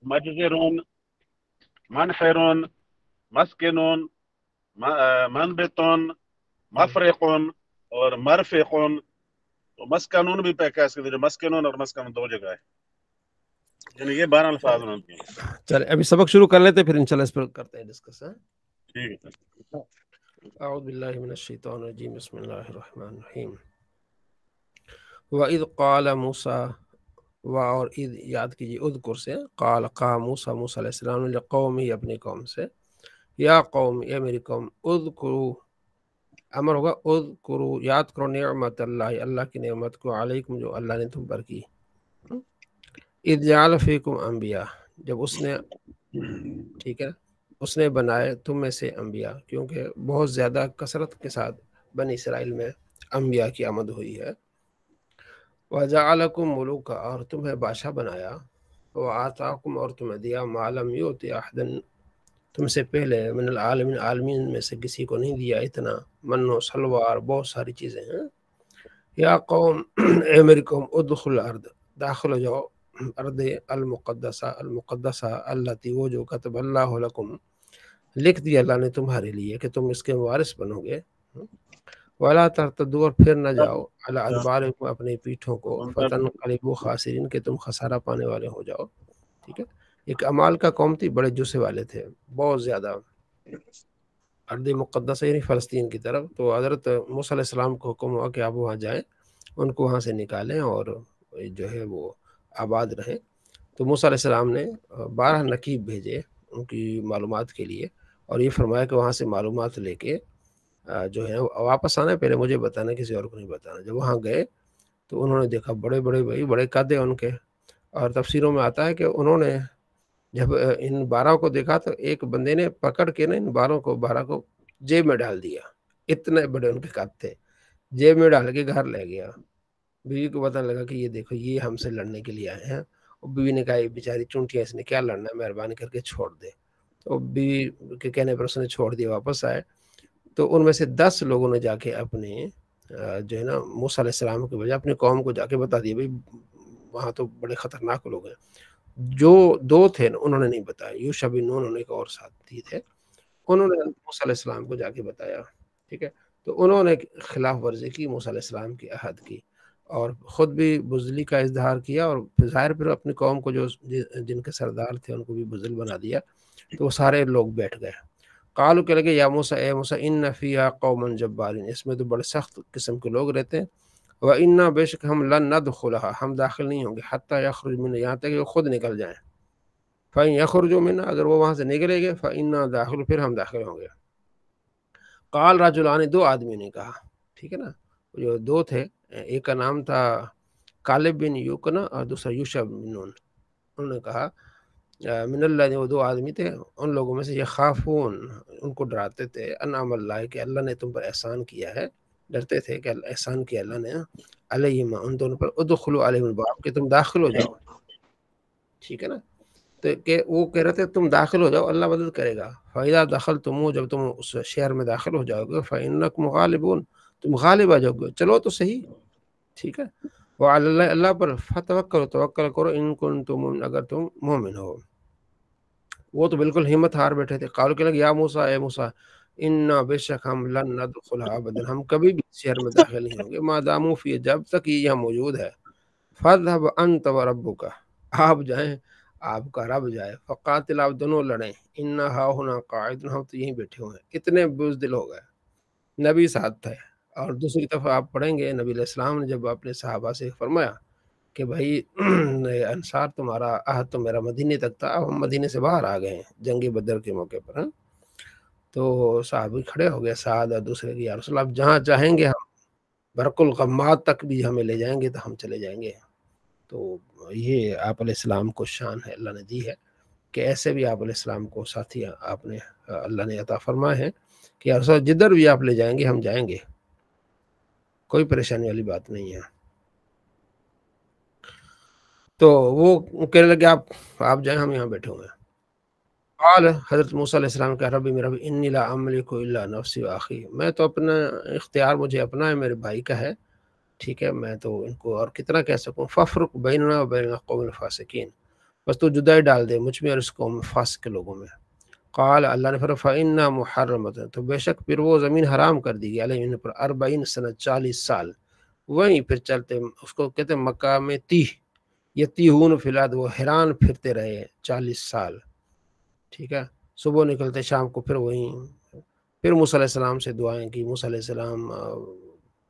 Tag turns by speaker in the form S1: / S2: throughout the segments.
S1: مجزرون، منحرون، مسکنون، منبتون، مفرقون اور مرفقون. تو مسکنون بھی کہہ سکتے ہیں، مسکنون اور مسکنون دو جگہ ہے، یعنی یہ 12 الفاظ ہیں ان کے.
S2: چلے ابھی سبق شروع کر لیتے پھر انشاءاللہ اس پر کرتے ہیں ڈسکس.
S1: ٹھیک ہے.
S2: اعوذ باللہ من الشیطان الرجیم، بسم اللہ الرحمن الرحیم. وَإِذْ قَالَ مُوسَىٰ، اور اذ یاد کیجیے، اذکر سے قال قا موسیٰ، موسیٰ علیہ السلام نے لقومی، اپنی قوم سے، یا قوم، یہ میری قوم، اذکرو، امر ہوگا اذکرو، یاد کرو، نعمت اللہ، اللہ کی نعمت کو، علیکم، جو اللہ نے تم پر کی، اذ جعل فیکم انبیاء، جب اس نے، ٹھیک ہے، اس نے بنائے تم میں سے انبیاء، کیونکہ بہت زیادہ کثرت کے ساتھ بنی اسرائیل میں انبیاء کی آمد ہوئی ہے. وَجَعَلَكُم مُلُوكًا، اور تمہیں بادشاہ بنایا، وَآتَاكُم، اور تمہیں دیا، مَا لَمْ يُؤْتِ أَحَدًا، تم سے پہلے، من العالمین، عالمین میں سے کسی کو نہیں دیا اتنا، من و سلوى اور بہت ساری چیزیں ہیں. یا قوم، اے میری قوم، ادخل الارض، داخل ہو جاؤ ارض المقدسہ التی، وہ جو کتب اللہ لکم، لکھ دیا اللہ نے تمہارے لیے کہ تم اس کے وارث بنو گے. ولا ترتدوا، اور پھر نہ جاؤ، علی ادبارکم، اپنی پیٹھوں کو، فتنقلبوا خاسرین، کہ تم خسارہ پانے والے ہو جاؤ. ٹھیک ہے، ایک امال کا قوم تھی، بڑے جوسے والے تھے بہت زیادہ، ارض مقدسہ یعنی فلسطین کی طرف. تو حضرت موسیٰ علیہ السلام کو حکم ہوا کہ آپ وہاں جائیں، ان کو وہاں سے نکالیں اور جو ہے وہ آباد رہیں. تو موسیٰ علیہ السلام نے 12 نقیب بھیجے ان کی معلومات کے لیے، اور یہ فرمایا کہ وہاں سے معلومات لے کے جو ہے واپس آنا، پہلے مجھے بتانا، کسی اور کو نہیں بتانا. جب وہاں گئے تو انہوں نے دیکھا بڑے بڑے بھائی، بڑے قد ہیں ان کے، اور تفسیروں میں آتا ہے کہ انہوں نے جب ان 12 کو دیکھا تو ایک بندے نے پکڑ کے نا ان 12 کو جیب میں ڈال دیا، اتنے بڑے ان کے قد تھے، جیب میں ڈال کے گھر لے گیا. بیوی کو پتہ لگا کہ یہ دیکھو یہ ہم سے لڑنے کے لیے آئے ہیں. اور بیوی نے کہا یہ بیچاری چونٹیاں، اس نے کیا لڑنا ہے، مہربانی کر کے چھوڑ دے. تو بیوی کے کہنے پر اس نے چھوڑ دیا، واپس آئے. تو ان میں سے 10 لوگوں نے جا کے اپنے جو ہے نا موسیٰ علیہ السلام کے بجائے اپنی قوم کو جا کے بتا دیا، بھائی وہاں تو بڑے خطرناک لوگ ہیں. جو 2 تھے انہوں نے نہیں بتایا، یوشع بن نون، انہوں نے ایک اور ساتھی تھے، انہوں نے موسیٰ علیہ السلام کو جا کے بتایا. ٹھیک ہے، تو انہوں نے خلاف ورزی کی موسیٰ علیہ السلام کی عہد کی، اور خود بھی بزدلی کا اظہار کیا، اور ظاہر پھر اپنی قوم کو جو جن کے سردار تھے ان کو بھی بزدل بنا دیا. تو وہ سارے لوگ بیٹھ گئے. قالوا، کہ لگے، یا موسیٰ، اے موسیٰ، ان فیہا قوما جبارین، اس میں تو بڑے سخت قسم کے لوگ رہتے ہیں. وَإِنَّا، بے شک ہم، لن ندخلها، ہم داخل نہیں ہوں گے، حتی یخرج منها، یہاں تک کہ وہ خود نکل جائیں. فَإِن يَخْرُجُوا مِنْهَا، اگر وہ وہاں سے نکلے گے، فَإِنَّا دَاخِلُونَ، پھر ہم داخل ہوں گے. قال رجلان، 2 آدمی نے کہا. ٹھیک ہے نا، جو 2 تھے، ایک کا نام تھا کالب بن یوکنا اور دوسرا یوشع بن نون. انہوں نے کہا من اللہ، وہ 2 آدمی تھے ان لوگوں میں سے، یہ خافون، ان کو ڈراتے تھے، انعم اللہ، کہ اللہ نے تم پر احسان کیا ہے، ڈرتے تھے کہ احسان کیا اللہ نے علیہم، ان دونوں پر، ادخلوا علیہم الباب، کہ تم داخل ہو جاؤ. ٹھیک ہے نا، تو کہ وہ کہہ رہے تھے تم داخل ہو جاؤ، اللہ مدد کرے گا. فَإِذَا دَخَلْتُمُوهُ، جب تم اس شہر میں داخل ہو جاؤ گے، فَإِنَّكُمْ غَالِبُونَ، تم غالب آ جاؤ گے، چلو تو صحیح. ٹھیک ہے، وَعَلَى اللَّهِ، اللہ پر، فَتَوَكَّلُوا، توکل کرو، ان کنتم مؤمنین، اگر تم مومن ہو. وہ تو بالکل ہمت ہار بیٹھے تھے. قالوا، کہ لگے، یا موسیٰ، اے موسیٰ، انا، بے شک ہم، لن ندخلها ابدا، ہم کبھی بھی شہر میں داخل نہیں ہوں گے، ما داموا فیہ، جب تک یہ یہاں موجود ہے. فاذهب انت وربک، آپ جائیں، آپ کا رب جائے، فقاتل، آپ دونوں لڑیں، انا ہاہنا قاعدون، ہم تو یہیں بیٹھے ہوئے ہیں. اتنے بزدل ہو گئے. نبی ساتھ تھے. اور دوسری طرف آپ پڑھیں گے، نبی علیہ السلام نے جب اپنے صحابہ سے فرمایا کہ بھائی انصار، تمہارا عہد تو میرا مدینے تک تھا، اب ہم مدینے سے باہر آ گئے ہیں جنگ بدر کے موقع پر. تو صحابی کھڑے ہو گئے، سعد اور دوسرے کی، یا رسول اللہ، آپ جہاں چاہیں گے، ہم برق الغمات تک بھی ہمیں لے جائیں گے تو ہم چلے جائیں گے. تو یہ آپ علیہ السلام کو شان ہے، اللہ نے دی ہے کہ ایسے بھی آپ علیہ السلام کو ساتھی آپ نے، اللہ نے عطا فرمائے ہیں کہ یا رسول اللہ، جدھر بھی آپ لے جائیں گے ہم جائیں گے، کوئی پریشانی والی بات نہیں ہے. تو وہ کہنے لگے آپ جائیں، ہم یہاں بیٹھے ہوئے ہیں. قال، حضرت موسیٰ علیہ السلام کا، ربی میرا، انی لا املک الا نفسی واخی، میں تو اپنا اختیار مجھے اپنا ہے، میرے بھائی کا ہے. ٹھیک ہے، میں تو ان کو اور کتنا کہہ سکوں. فافرق بیننا و بین القوم الفاسقین، بس تو جدائی ڈال دے مجھ میں اور اس قوم میں، فاسق کے لوگوں میں۔ قال اللہ نے فرمایا فإنها محرمۃ، تو بے شک پھر وہ زمین حرام کر دی گئی علیہ ان پر 40 سنہ 40 سال، وہیں پھر چلتے، اس کو کہتے ہیں مقام تیہ، یتیہون فی الارض، وہ حیران پھرتے رہے 40 سال، ٹھیک ہے، صبح نکلتے شام کو پھر وہیں۔ پھر موسیٰ علیہ السلام سے دعائیں کی، موسیٰ علیہ السلام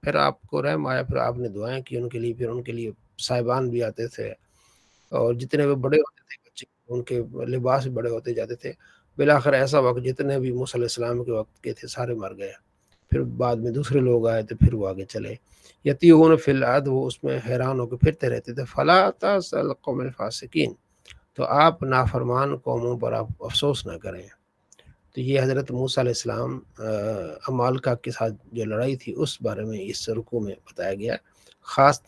S2: پھر آپ کو رحم آیا، پھر آپ نے دعائیں کی ان کے لیے، پھر ان کے لیے صاحبان بھی آتے تھے، اور جتنے بھی بڑے ہوتے تھے بچے ان کے لباس بھی بڑے ہوتے جاتے تھے، بالآخر ایسا وقت جتنے بھی موسیٰ علیہ السلام کے وقت کے تھے سارے مر گئے، پھر بعد میں دوسرے لوگ آئے تو پھر وہ آگے چلے، یتیہون فی الارض، وہ اس میں حیران ہو کے پھرتے رہتے تھے، فلا تأسوا على القوم الفاسقین، تو آپ نافرمان قوموں پر آپ افسوس نہ کریں۔ تو یہ حضرت موسیٰ علیہ السلام عمالقہ کے ساتھ جو لڑائی تھی اس بارے میں اس رکوع میں بتایا گیا، خاص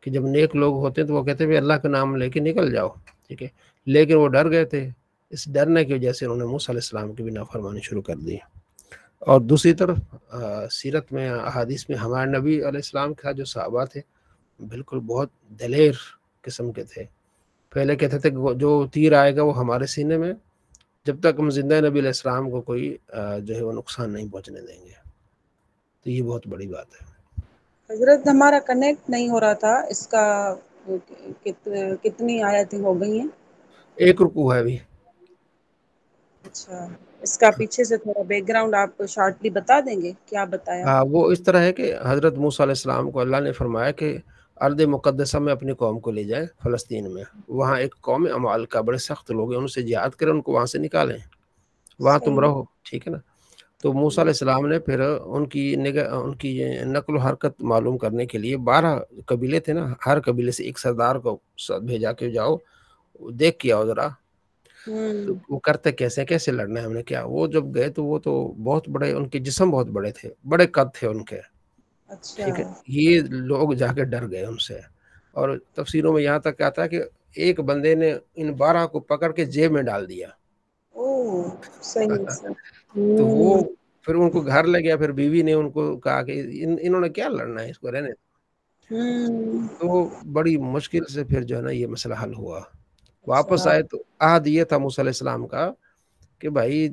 S2: کہ جب نیک لوگ ہوتے ہیں تو وہ کہتے ہیں اللہ کا نام لے کے نکل جاؤ، ٹھیک ہے، لیکن وہ ڈر گئے تھے، اس ڈرنے کی وجہ سے انہوں نے موسیٰ علیہ السلام کی بھی نافرمانی شروع کر دی۔ اور دوسری طرف سیرت میں احادیث میں ہمارے نبی علیہ السلام کے جو صحابہ تھے بالکل بہت دلیر قسم کے تھے، پہلے کہتے تھے کہ جو تیر آئے گا وہ ہمارے سینے میں، جب تک ہم زندہ نبی علیہ السلام کو کوئی جو ہے وہ نقصان نہیں پہنچنے دیں گے، تو یہ بہت بڑی بات ہے۔
S3: حضرت ہمارا کنیکٹ نہیں ہو رہا تھا، اس کا کتنی آیتیں ہو گئی ہیں؟
S2: ایک رکوع ہے ابھی۔
S3: اچھا، اس کا پیچھے سے تھوڑا بیک گراؤنڈ آپ شارٹلی بتا دیں گے کیا بتایا؟
S2: وہ اس طرح ہے کہ حضرت موسیٰ علیہ السلام کو اللہ نے فرمایا کہ ارض مقدسہ میں اپنی قوم کو لے جائے، فلسطین میں، وہاں ایک قوم عمالقہ بڑے سخت لوگ ہیں، ان سے جہاد کریں، ان کو وہاں سے نکالیں، وہاں تم
S3: صحیح۔
S2: رہو، ٹھیک ہے نا۔ تو موسیٰ علیہ السلام نے پھر ان کی نقل و حرکت معلوم کرنے کے لیے 12 قبیلے تھے نا، ہر قبیلے سے ایک سردار کو بھیجا کہ جاؤ دیکھ کے آؤ ذرا، تو وہ کرتے کیسے لڑنا ہے ہم نے کیا۔ وہ جب گئے تو وہ تو بہت بڑے، ان کے جسم بہت بڑے تھے، بڑے قد تھے ان کے،
S3: اچھا،
S2: ٹھیک ہے، یہ لوگ جا کے ڈر گئے ان سے، اور تفسیروں میں یہاں تک آتا ہے کہ ایک بندے نے ان 12 کو پکڑ کے جیب میں ڈال دیا،
S3: او صحیح صحیح۔
S2: تو وہ پھر ان کو گھر لے گیا، پھر بیوی نے ان کو کہا کہ انہوں نے کیا لڑنا ہے، اس کو رہنے دو۔ تو بڑی مشکل سے پھر جو ہے نا یہ مسئلہ حل ہوا، واپس
S3: اچھا،
S2: آئے تو عہد یہ تھا موسیٰ علیہ السلام کا کہ بھائی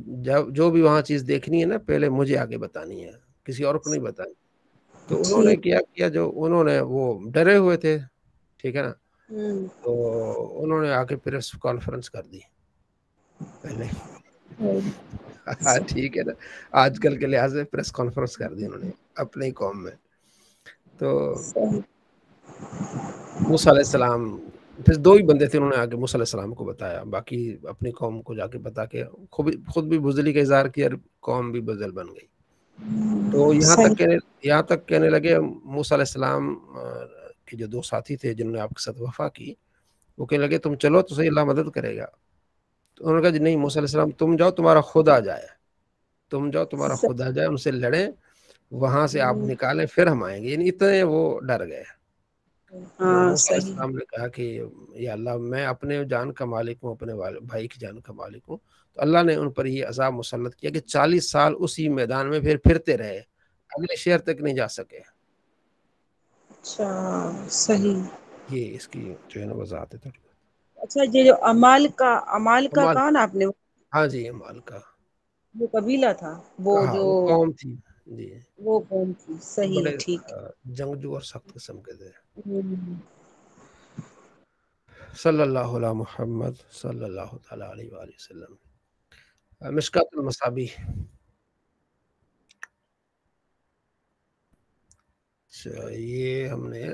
S2: جو بھی وہاں چیز دیکھنی ہے نا پہلے مجھے آگے بتانی ہے، کسی اور کو نہیں بتانی۔ تو انہوں نے
S3: ٹھیک۔
S2: کیا جو انہوں نے وہ ڈرے ہوئے تھے، ٹھیک ہے نا،
S3: ہوں،
S2: تو انہوں نے آ کے پریس کانفرنس کر دی پہلے، ہاں ٹھیک ہے نا، آج کل کے لحاظ سے پریس کانفرنس کر دی انہوں نے اپنے قوم میں۔ تو
S3: صحیح۔
S2: موسیٰ علیہ السلام پھر 2 ہی بندے تھے، انہوں نے آگے موسیٰ علیہ السلام کو بتایا، باقی اپنی قوم کو جا کے بتا کے خود بھی بزدلی کا اظہار کیا، اور قوم بھی بزدل بن گئی۔ تو
S3: صحیح۔
S2: یہاں تک کہنے لگے موسیٰ علیہ السلام کے جو 2 ساتھی تھے جنہوں نے آپ کے ساتھ وفا کی، وہ کہنے لگے تم چلو تو صحیح، اللہ مدد کرے گا۔ تو انہوں نے کہا جی نہیں موسیٰ علیہ السلام تم جاؤ، تمہارا خود آ جائے، تم جاؤ تمہارا خود آ جائے، ان سے لڑیں، وہاں سے آپ نکالیں، پھر ہم آئیں گے، یعنی اتنے وہ ڈر گئے۔ تو
S3: ہاں
S2: موسیٰ علیہ
S3: صحیح۔
S2: السلام نے کہا کہ یا اللہ میں اپنے جان کا مالک ہوں، اپنے بھائی کی جان کا مالک ہوں، تو اللہ نے ان پر یہ عذاب مسلط کیا کہ 40 سال اسی میدان میں پھرتے رہے، اگلے شہر تک نہیں جا سکے۔
S3: اچھا صحیح۔
S2: یہ اس کی جو ہے نا وضاحت ہے تھوڑی۔
S3: اچھا، یہ جو عمالقہ
S2: عمال
S3: کہا نا آپ نے،
S2: ہاں جی عمالقہ
S3: وہ قبیلہ تھا، وہ
S2: کہا،
S3: جو
S2: وہ قوم تھی جی،
S3: وہ قوم تھی، صحیح،
S2: بڑے
S3: ٹھیک۔
S2: جنگجو اور سخت قسم کے تھے۔
S3: ہوں،
S2: صلی اللہ علیہ محمد صلی اللہ تعالیٰ علیہ وآلہ وسلم۔ مشکات المصابیح، یہ ہم نے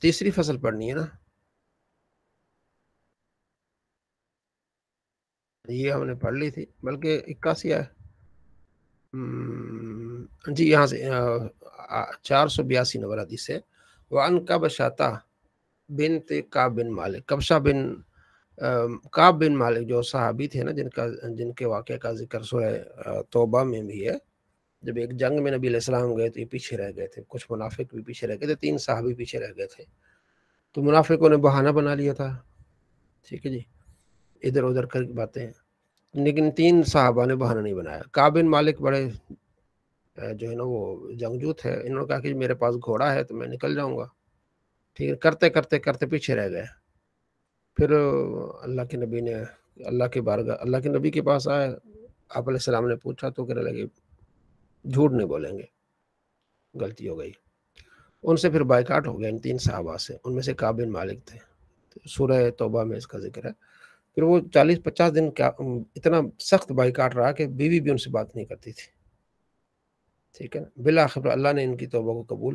S2: تیسری فصل پڑھنی ہے نا، یہ ہم نے پڑھ لی تھی، بلکہ 81 ہے جی، یہاں سے 482 نمبر حدیث ہے، وعن کبشہ بنت کعب بن مالک، کبشہ بن کعب بن مالک جو صحابی تھے نا، جن کے واقعے کا ذکر سورہ توبہ میں بھی ہے، جب ایک جنگ میں نبی علیہ السلام گئے تو یہ پیچھے رہ گئے تھے، کچھ منافق بھی پیچھے رہ گئے تھے، 3 صحابی پیچھے رہ گئے تھے، تو منافقوں نے بہانہ بنا لیا تھا، ٹھیک ہے جی، ادھر ادھر کر باتیں، لیکن 3 صحابہ نے بہانہ نہیں بنایا۔ کعب بن مالک بڑے جو ہے نا وہ جنگجو تھے، انہوں نے کہا کہ میرے پاس گھوڑا ہے تو میں نکل جاؤں گا، ٹھیک ہے، کرتے کرتے کرتے پیچھے رہ گئے، پھر اللہ کے نبی نے اللہ کے نبی کے پاس آئے، آپ علیہ السلام نے پوچھا تو کہنے لگے جھوٹ نہیں بولیں گے، غلطی ہو گئی۔ ان سے پھر بائیکاٹ ہو گیا ان 3 صحابہ سے، ان میں سے کعب بن مالک تھے، سورہ توبہ میں اس کا ذکر ہے۔ پھر وہ 40-50 دن اتنا سخت بائیکاٹ رہا کہ بیوی بھی ان سے بات نہیں کرتی تھی، ٹھیک ہے نا۔ بالآخر اللہ نے ان کی توبہ کو قبول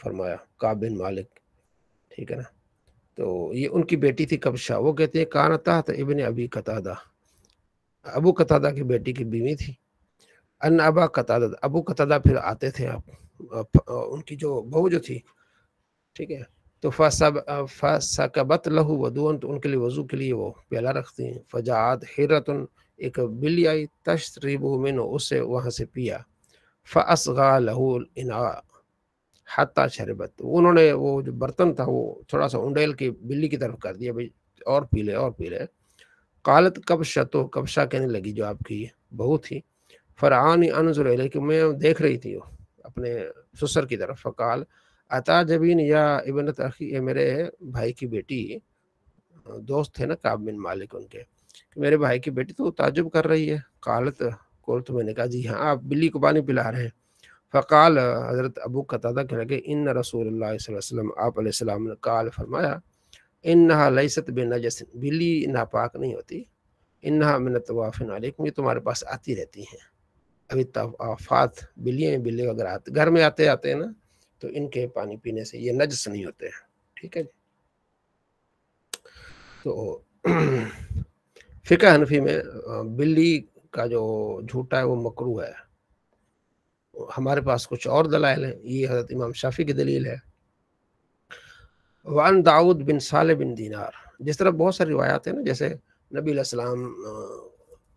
S2: فرمایا، کعب بن مالک، ٹھیک ہے نا۔ تو یہ ان کی بیٹی تھی کبشہ، وہ کہتے ہیں کانت تحت ابن ابی قتادہ، ابو قتادہ کی بیٹی کی بیوی تھی۔ ان ابا قتادہ، ابو قتادہ پھر آتے تھے ان کی جو بہو جو تھی، ٹھیک ہے، تو فسکبت لہ ودون، تو ان کے لیے وضو کے لیے وہ پیالہ رکھتی ہیں۔ فجاعت حیرتن، ایک بلی آئی، تشربہ منہ، اس سے وہاں سے پیا۔ فاصغى لہ الاناء حتی شربت، انہوں نے وہ جو برتن تھا وہ تھوڑا سا انڈیل کے بلی کی طرف کر دیا، بھائی اور پی لے اور پی لے۔ قالت کبشہ، تو کبشہ کہنے لگی جو آپ کی بہو تھی، فرعانی انظر الیہ، کہ میں دیکھ رہی تھی اپنے سسر کی طرف، فقال اتعجبین یا ابنت اخی، اے میرے بھائی کی بیٹی، دوست تھے نا کعب بن مالک ان کے، کہ میرے بھائی کی بیٹی تو تعجب کر رہی ہے۔ قالت، تو میں نے کہا جی ہاں، آپ بلی کو پانی پلا رہے ہیں۔ فقال، حضرت ابو قتادہ کہنے لگے ان رسول اللہ صلی اللہ علیہ وسلم، آپ علیہ السلام نے قال فرمایا، انہا لیست بنجس، بلی ناپاک نہیں ہوتی، انہا من الطوافین علیکم، یہ تمہارے پاس آتی رہتی ہیں۔ ابھی طوافات بلی اگر گھر میں آتے ہیں نا، تو ان کے پانی پینے سے یہ نجس نہیں ہوتے ہیں، ٹھیک ہے جی۔ تو فقہ حنفی میں بلی کا جو جھوٹا ہے وہ مکروہ ہے۔ ہمارے پاس کچھ اور دلائل ہیں، یہ حضرت امام شافعی کی دلیل ہے۔ وعن داؤد بن صالح بن دینار، جس طرح بہت ساری روایات ہیں نا، جیسے نبی علیہ السلام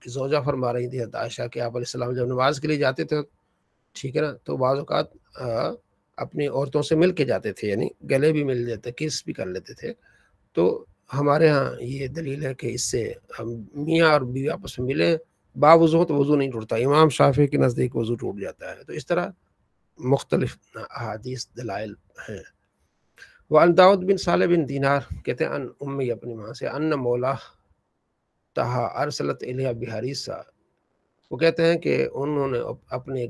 S2: کی زوجہ فرما رہی تھی حضرت عائشہ کہ آپ علیہ السلام جب نماز کے لیے جاتے تھے، ٹھیک ہے نا، تو بعض اوقات اپنی عورتوں سے مل کے جاتے تھے، یعنی گلے بھی مل جاتے، کس بھی کر لیتے تھے۔ تو ہمارے ہاں یہ دلیل ہے کہ اس سے میاں اور بیوی آپس میں ملے، باوضو تو وضو نہیں ٹوٹتا، امام شافعی کے نزدیک وضو ٹوٹ جاتا ہے۔ تو اس طرح مختلف احادیث دلائل ہیں۔ وعن داؤد بن صالح بن دینار کہتے ہیں ان امی، اپنی ماں سے، ان مولا تہا ارسلت الیہ بحریصہ، وہ کہتے ہیں کہ انہوں نے اپنے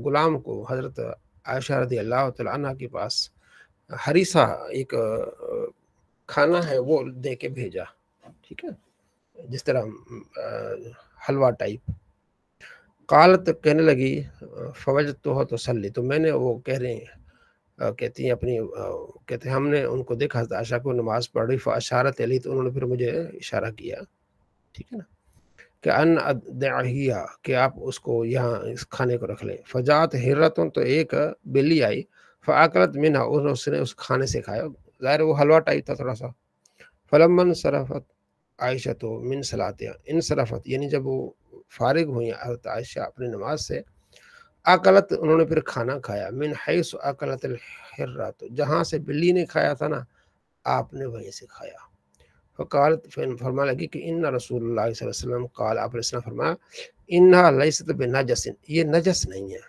S2: غلام کو حضرت عائشہ رضی اللہ تعالی عنہ کے پاس حریصہ، ایک کھانا ہے وہ دے کے بھیجا، ٹھیک ہے، جس طرح حلوہ ٹائپ۔ قالت، کہنے لگی، فوجدتہ تصلی، تو میں نے وہ کہتی ہیں اپنی، کہتے ہیں ہم نے ان کو دیکھا، حضرت عائشہ کو نماز پڑھ رہی، فاشارت علی، تو انہوں نے پھر مجھے اشارہ کیا، ٹھیک ہے نا، کہ ان ادعیہ، کہ آپ اس کو یہاں اس کھانے کو رکھ لیں۔ فجاعت حرتن، تو ایک بلی آئی، فاکلت منہا، اس نے اس کھانے سے کھایا، ظاہر وہ حلوہ ٹائپ تھا تھوڑا سا۔ فلما انصرفت عائشہ تو من صلاتها، انصرفت یعنی جب وہ فارغ ہوئی حضرت عائشہ اپنی نماز سے، اکلت، انہوں نے پھر کھانا کھایا، من حیث اکلت الحرۃ، جہاں سے بلی نے کھایا تھا نا، آپ نے وہیں سے کھایا۔ فقالت، فرما لگی کہ ان رسول اللہ صلی اللہ علیہ وسلم قال، آپ علیہ السلام فرمایا، انہا لیست بنجس، یہ نجس نہیں ہے،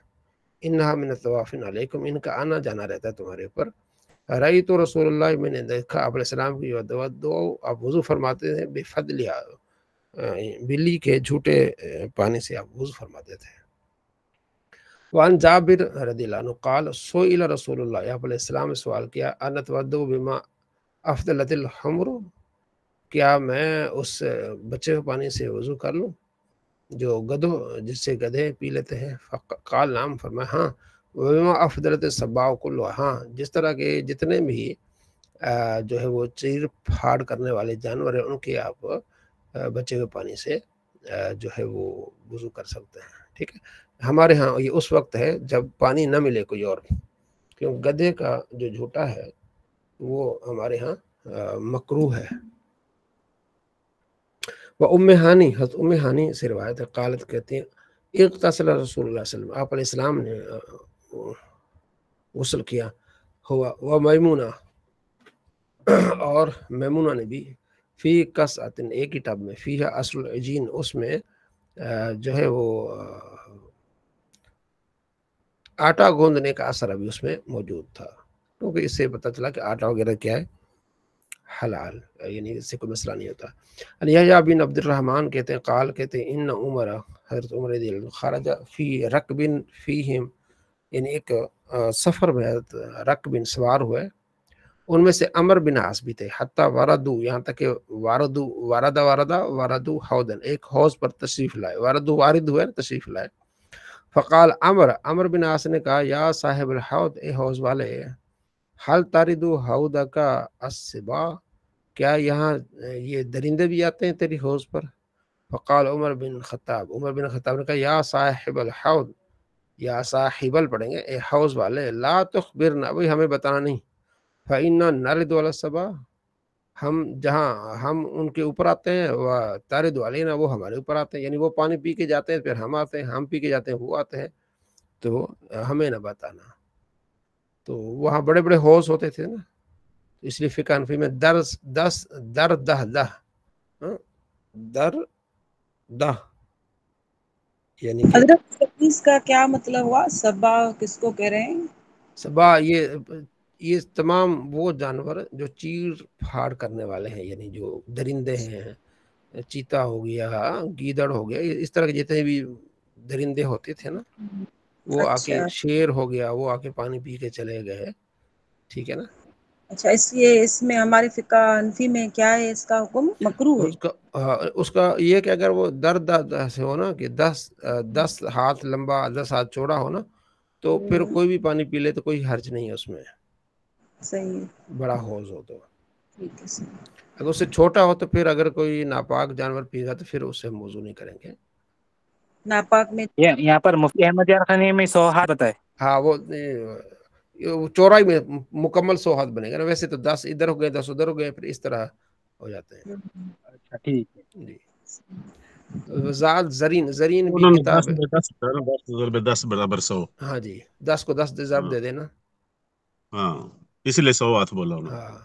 S2: انہا من الطوافین علیکم، ان کا آنا جانا رہتا ہے تمہارے اوپر۔ رئی تو رسول اللہ، میں نے دیکھا آپ علیہ السلام کی دو، آپ وضو فرماتے تھے، بفضلھا، بلی کے جھوٹے پانی سے آپ وضو فرماتے تھے۔ وعن جابر رضی اللہ عنہ قال، سئل رسول اللہ، آپ علیہ السلام نے سوال کیا، انتودع بما افضلت الحمر، کیا میں اس بچے ہوئے پانی سے وضو کر لوں جو جس سے گدھے پی لیتے ہیں؟ قال نعم، فرمایا ہاں، وبما افضلت السباع کلھا، ہاں، جس طرح کے جتنے بھی جو ہے وہ چیر پھاڑ کرنے والے جانور ہیں، ان کے آپ بچے ہوئے پانی سے جو ہے وہ وضو کر سکتے ہیں، ٹھیک ہے۔ ہمارے ہاں یہ اس وقت ہے جب پانی نہ ملے کوئی اور، کیونکہ گدھے کا جو جھوٹا ہے وہ ہمارے ہاں مکروہ ہے۔ وہ ام ہانی، حضرت ام ہانی سے روایت ہے، قالت، کہتے ہیں اغتسل رسول اللہ صلی اللہ علیہ وسلم، آپ علیہ السلام نے غسل کیا، ہوا وہ میمونہ، اور میمونہ نے بھی، فی کسعۃ، ایک ہی ٹب میں، فی ہے اصل العجین، اس میں جو ہے وہ آٹا گوندنے کا اثر ابھی اس میں موجود تھا، کیونکہ اس سے پتہ چلا کہ آٹا وغیرہ کیا ہے، حلال، یعنی اس سے کوئی مسئلہ نہیں ہوتا. یحییٰ بن عبد الرحمن کہتے ہیں قال کہتے ہیں ان عمر، حضرت عمر رضی اللہ عنہ خرج فی رکب فیہم، یعنی ایک سفر میں رکب سوار ہوئے، ان میں سے عمر بن عاص بھی تھے. حتیٰ واردو، یہاں تک کہ واردو حوضن، ایک حوض پر تشریف لائے. واردو وارد ہوئے تشریف لائے. فقال عمر بن عاص نے کہا یا صاحب الحوض، اے حوض والے، حل تاردو حوضک السباع، کیا یہاں یہ درندے بھی آتے ہیں تیری حوض پر؟ فقال عمر بن خطاب نے کہا یا صاحب الحوض، یا صاحبل پڑھیں گے، اے حوض والے، لا تخبرنا، بھئی ہمیں بتانا نہیں. فإنا نرد علی السباع، ہم ان کے اوپر آتے ہیں، وہ تارد علینا، وہ ہمارے اوپر آتے ہیں، یعنی وہ پانی پی کے جاتے ہیں پھر ہم آتے ہیں، ہم پی کے جاتے ہیں وہ آتے ہیں، تو ہمیں نہ بتانا. تو وہاں بڑے بڑے حوض ہوتے تھے نا، اس لیے فقہ حنفی میں در دہ یعنی کہ
S3: حضرت اس کا کیا مطلب ہوا؟ سبا کس کو کہہ رہے ہیں؟
S2: سبا یہ تمام وہ جانور جو چیر پھاڑ کرنے والے ہیں، یعنی جو درندے ہیں، چیتا ہو گیا، گیدڑ ہو گیا، اس طرح کے جتنے بھی درندے ہوتے تھے نا، وہ آ کے،
S3: اچھا
S2: شیر ہو گیا، وہ آ کے پانی پی کے چلے گئے. ٹھیک ہے نا.
S3: اچھا، اس لیے اس میں ہمارے فقہ حنفی میں کیا ہے، اس کا حکم مکروہ ہے.
S2: اس کا یہ کہ اگر وہ درد سے ہو نا، کہ 10 ہاتھ لمبا 10 ہاتھ چوڑا ہو نا، تو پھر کوئی بھی پانی پی لے تو کوئی حرج نہیں ہے اس میں،
S3: صحیح ہے،
S2: بڑا حوض ہو تو.
S3: ٹھیک ہے، صحیح.
S2: اگر اس سے چھوٹا ہو تو پھر اگر کوئی ناپاک جانور پی گا تو پھر اس سے ہم وضو نہیں کریں گے.
S3: ناپاک میں
S4: یہاں پر مفتی احمد یار خانی میں 100 ہاتھ بتائے.
S2: ہاں، وہ چورائی میں مکمل 100 ہاتھ بنے گا نا، ویسے تو 10 ادھر ہو گئے 10 ادھر ہو گئے، پھر اس طرح ہو جاتے ہیں.
S4: اچھا ٹھیک ہے.
S2: جی. وزاد زرین بھی
S1: انہوں نے
S2: کتاب ہے.
S1: 10 برابر 100.
S2: ہاں جی، 10 کو 10 ضرب دے دینا.
S1: ہاں، اسی لیے 100 ہاتھ بولا انہوں نے.
S2: ہاں.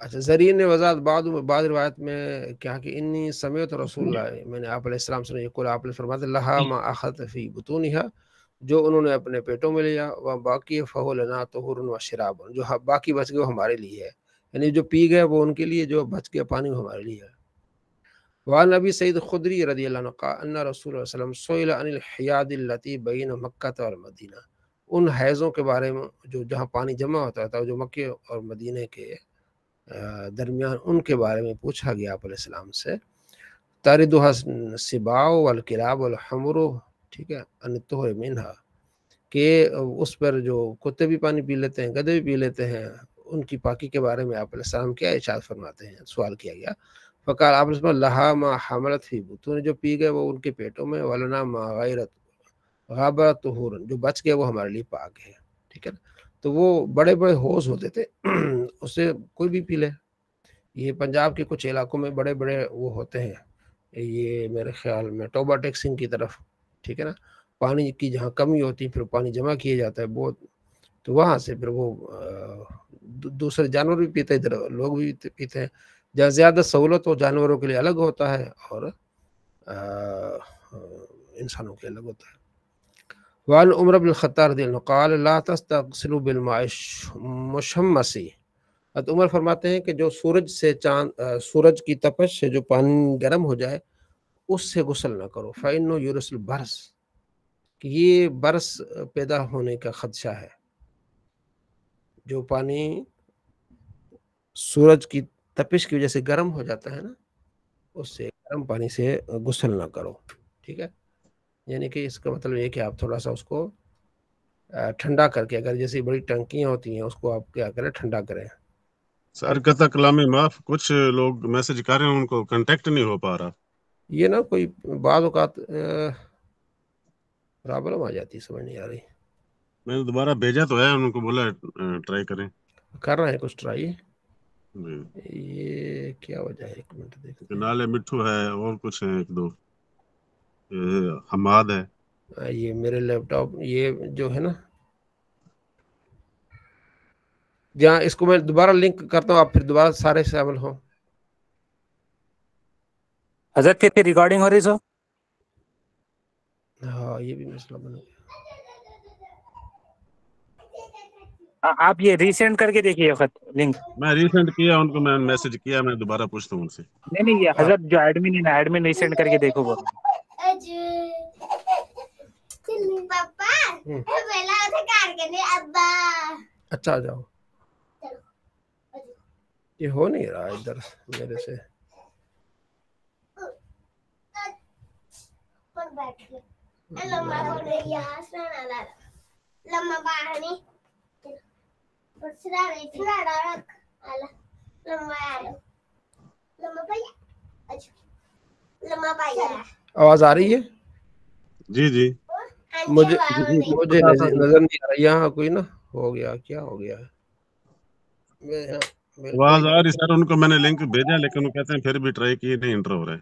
S2: اچھا، زرین نے وضاحت بعض روایت میں کیا کہ انی سمیعت رسول اللہ، میں نے آپ علیہ السلام سے یہ قول آپ نے فرمایا لہا ما اخذ فی بطونھا، جو انہوں نے اپنے پیٹوں میں لیا، وہ باقی فہو لنا طہور و شراب، جو باقی بچ گئے وہ ہمارے لیے ہے، یعنی جو پی گئے وہ ان کے لیے، جو بچ گیا پانی وہ ہمارے لیے ہے. وعن ابی سعید خدری رضی اللہ عنہ قال ان رسول اللہ صلی اللہ علیہ وسلم سئل عن الحیاض التي بین مکہ والمدینہ، ان حیضوں کے بارے میں جو جہاں پانی جمع ہوتا تھا، جو مکے اور مدینے کے درمیان، ان کے بارے میں پوچھا گیا آپ علیہ السلام سے. تاردها السباع والکلاب والحمر، ٹھیک ہے، ان الطہر منها، کہ اس پر جو کتے بھی پانی پی لیتے ہیں، گدھے بھی پی لیتے ہیں، ان کی پاکی کے بارے میں آپ علیہ السلام کیا ارشاد فرماتے ہیں؟ سوال کیا گیا. فقال آپ نے لہا ما حملت فی بطون، جو پی گئے وہ ان کے پیٹوں میں، ولنا ما غیرت غابرت طہور، جو بچ گئے وہ ہمارے لیے پاک ہے. ٹھیک ہے نا. تو وہ بڑے بڑے حوض ہوتے تھے، اس سے کوئی بھی پی لے. یہ پنجاب کے کچھ علاقوں میں بڑے بڑے وہ ہوتے ہیں، یہ میرے خیال میں ٹوبا ٹیکسنگ کی طرف، ٹھیک ہے نا، پانی کی جہاں کمی ہوتی ہے پھر پانی جمع کیا جاتا ہے بہت، تو وہاں سے پھر وہ دوسرے جانور بھی پیتے ہیں، ادھر لوگ بھی پیتے ہیں. جہاں زیادہ سہولت ہو جانوروں کے لیے الگ ہوتا ہے اور انسانوں کے الگ ہوتا ہے. وعن عمر بن الخطاب رضی اللہ عنہ قال لا تستغسلوا بالماء المشمس، عمر فرماتے ہیں کہ جو سورج کی تپش سے جو پانی گرم ہو جائے اس سے غسل نہ کرو. فإنه یورث البرص، کہ یہ برس پیدا ہونے کا خدشہ ہے. جو پانی سورج کی تپش کی وجہ سے گرم ہو جاتا ہے نا، اس سے گرم پانی سے غسل نہ کرو. ٹھیک ہے، یعنی کہ اس کا مطلب یہ کہ آپ تھوڑا سا اس کو ٹھنڈا کر کے، اگر جیسی بڑی ٹنکیاں ہوتی ہیں اس کو آپ کیا کریں، ٹھنڈا کریں.
S1: سر قطع کلام معاف، کچھ لوگ میسج کر رہے ہیں، ان کو کنٹیکٹ نہیں ہو پا رہا.
S2: یہ نا کوئی بعض اوقات پرابلم آ جاتی، سمجھ نہیں آ رہی.
S1: میں نے دوبارہ بھیجا تو ہے، ان کو بولا ٹرائی کریں.
S2: کر رہے ہیں کچھ ٹرائی.
S1: جی.
S2: یہ کیا وجہ ہے، ایک منٹ دیکھتے ہیں.
S1: نالے مٹھو ہے اور کچھ ہیں، ایک دو حماد ہے.
S2: یہ میرے لیپ ٹاپ یہ جو ہے نا، جہاں اس کو میں دوبارہ لنک کرتا ہوں، آپ پھر دوبارہ سارے شامل ہوں.
S4: حضرت پھر ریکارڈنگ ہو رہی سو؟
S2: ہاں، یہ بھی مسئلہ بن گیا.
S4: آپ یہ ریسینڈ کر کے دیکھیے خط لنک.
S1: میں ریسینڈ کیا ان کو، میں میسج کیا، میں دوبارہ پوچھتا ہوں ان سے.
S4: نہیں یہ حضرت جو ایڈمن ہے نا، ایڈمن ریسینڈ کر کے دیکھو بول.
S2: اچھا آ جاؤ. یہ ہو نہیں رہا ادھر میرے سے. آواز آ رہی ہے؟
S1: جی جی
S2: مجھے نظر نہیں آ رہا. یہاں کوئی نا ہو گیا، کیا ہو گیا ہے؟
S1: آواز آ رہی سر، ان کو میں نے لنک بھیجا لیکن وہ کہتے ہیں پھر بھی ٹرائی کیے نہیں انٹر ہو رہا ہے.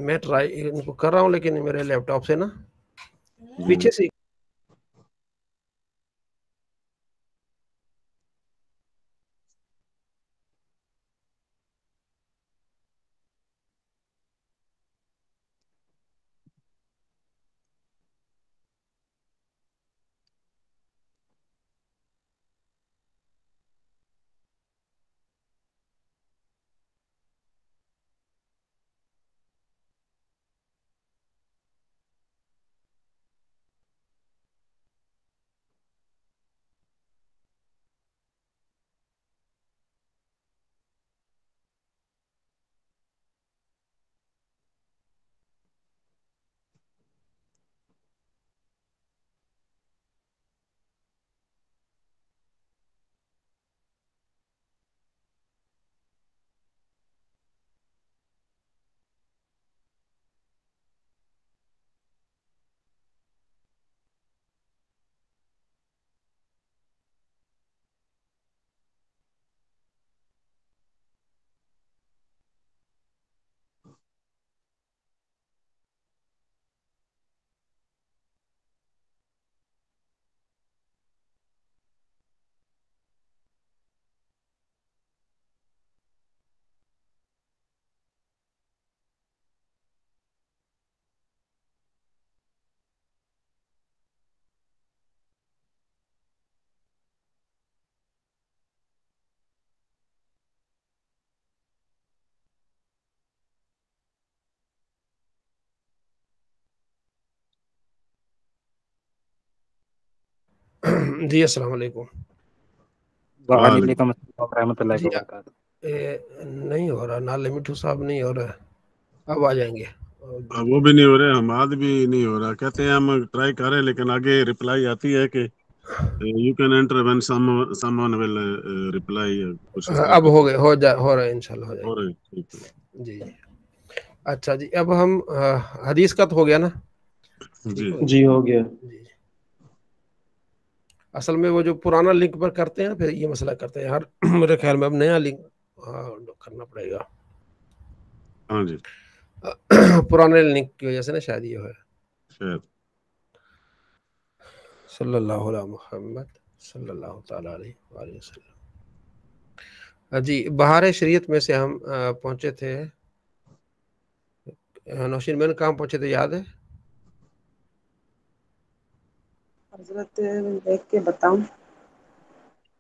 S2: میں ٹرائی ان کو کر رہا ہوں لیکن میرے لیپ ٹاپ سے نا پیچھے سے. جی السلام علیکم.
S4: وعلیکم السلام ورحمۃ اللہ
S2: جی
S4: وبرکاتہ.
S2: نہیں ہو رہا نا لمٹو صاحب، نہیں ہو رہا. اب آ جائیں گے.
S1: وہ بھی نہیں ہو رہے، حماد بھی نہیں ہو رہا. کہتے ہیں ہم ٹرائی کر رہے ہیں لیکن آگے رپلائی آتی ہے کہ you can enter when some one will reply.
S2: اب ہو گئے، ہو رہا ہے انشاءاللہ ہو جائیں گے.
S1: ٹھیک ہے
S2: جی اچھا جی. اب ہم حدیث کا تو ہو گیا نا؟
S1: جی
S5: ہو گیا.
S2: جی اصل میں وہ جو پرانا لنک پر کرتے ہیں پھر یہ مسئلہ کرتے ہیں یار. میرے خیال میں اب نیا لنک کرنا پڑے گا.
S1: ہاں جی
S2: پرانے لنک کی وجہ سے نا شاید یہ ہے.
S1: شاید.
S2: صلی اللہ علیہ محمد صلی اللہ تعالی علیہ وآلہ وسلم. جی بہار شریعت میں سے ہم پہنچے تھے. نوشین میں کہاں پہنچے تھے یاد ہے؟
S3: حضرت دیکھ کے بتاؤں.